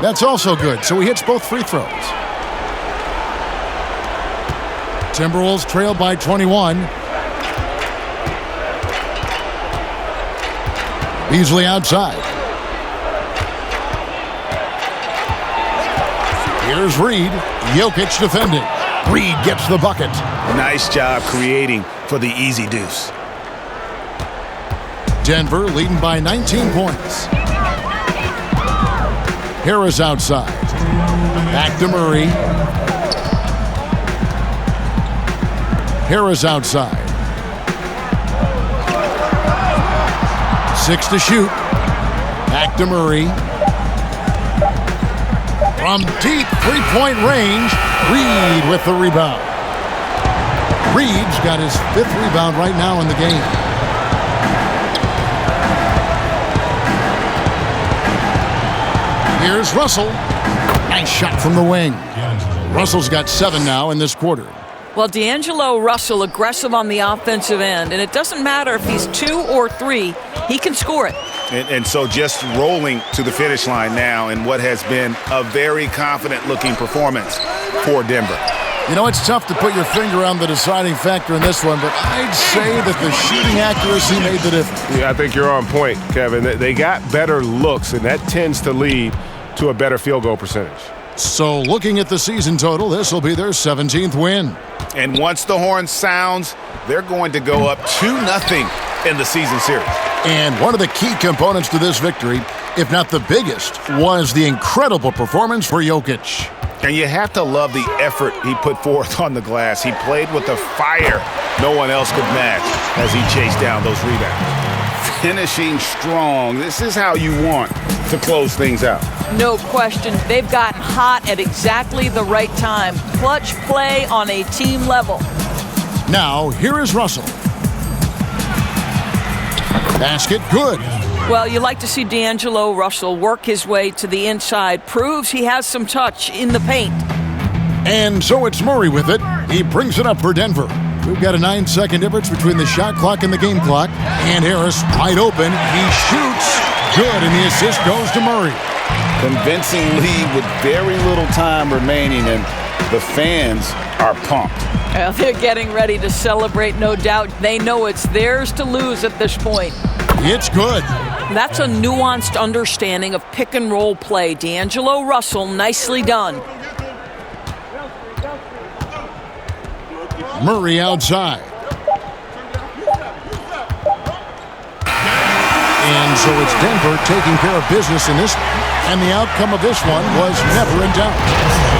That's also good, so he hits both free throws. Timberwolves trail by 21. Beasley outside. Here's Reed. Jokic defending. Reed gets the bucket. Nice job creating for the easy deuce. Denver leading by 19 points. Harris outside. Back to Murray. Harris outside. 6 to shoot. Back to Murray. From deep three-point range, Reed with the rebound. Reed's got his 5th rebound right now in the game. Here's Russell. Nice shot from the wing. Russell's got 7 now in this quarter. Well, D'Angelo Russell aggressive on the offensive end, and it doesn't matter if he's 2 or 3, he can score it. And so just rolling to the finish line now in what has been a very confident-looking performance for Denver. You know, it's tough to put your finger on the deciding factor in this one, but I'd say that the shooting accuracy made the difference. Yeah, I think you're on point, Kevin. They got better looks, and that tends to lead to a better field goal percentage. So looking at the season total, this will be their 17th win. And once the horn sounds, they're going to go up 2-0 in the season series. And one of the key components to this victory, if not the biggest, was the incredible performance for Jokic. And you have to love the effort he put forth on the glass. He played with a fire no one else could match as he chased down those rebounds. Finishing strong. This is how you want to close things out. No question. They've gotten hot at exactly the right time. Clutch play on a team level. Now, here is Russell. Basket good. Well, you like to see D'Angelo Russell work his way to the inside. Proves he has some touch in the paint. And so it's Murray with it. He brings it up for Denver. We've got a 9-second difference between the shot clock and the game clock. And Harris wide open. He shoots. Good, and the assist goes to Murray. Convincing lead with very little time remaining, and the fans are pumped. Well, they're getting ready to celebrate, no doubt. They know it's theirs to lose at this point. It's good. That's a nuanced understanding of pick-and-roll play. D'Angelo Russell, nicely done. Murray outside. And so it's Denver taking care of business in this, and the outcome of this one was never in doubt.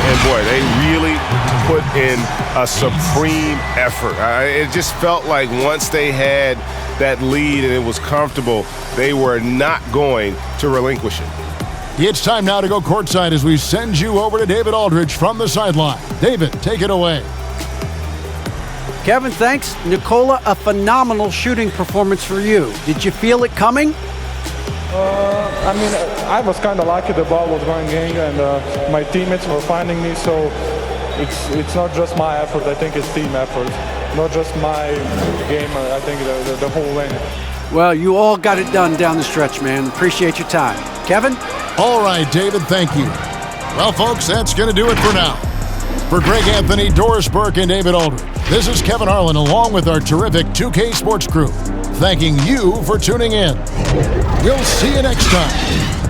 And boy, they really put in a supreme effort. It just felt like once they had that lead and it was comfortable, they were not going to relinquish it. It's time now to go courtside as we send you over to David Aldridge from the sideline. David, take it away. Kevin, thanks. Nikola, a phenomenal shooting performance for you. Did you feel it coming? I was kind of lucky the ball was going in, and my teammates were finding me, so it's not just my effort. I think it's team effort, not just my game. I think the whole win. Well, you all got it done down the stretch, man. Appreciate your time. Kevin? All right, David, thank you. Well, folks, that's going to do it for now. For Greg Anthony, Doris Burke, and David Aldridge, this is Kevin Harlan along with our terrific 2K Sports crew, thanking you for tuning in. We'll see you next time.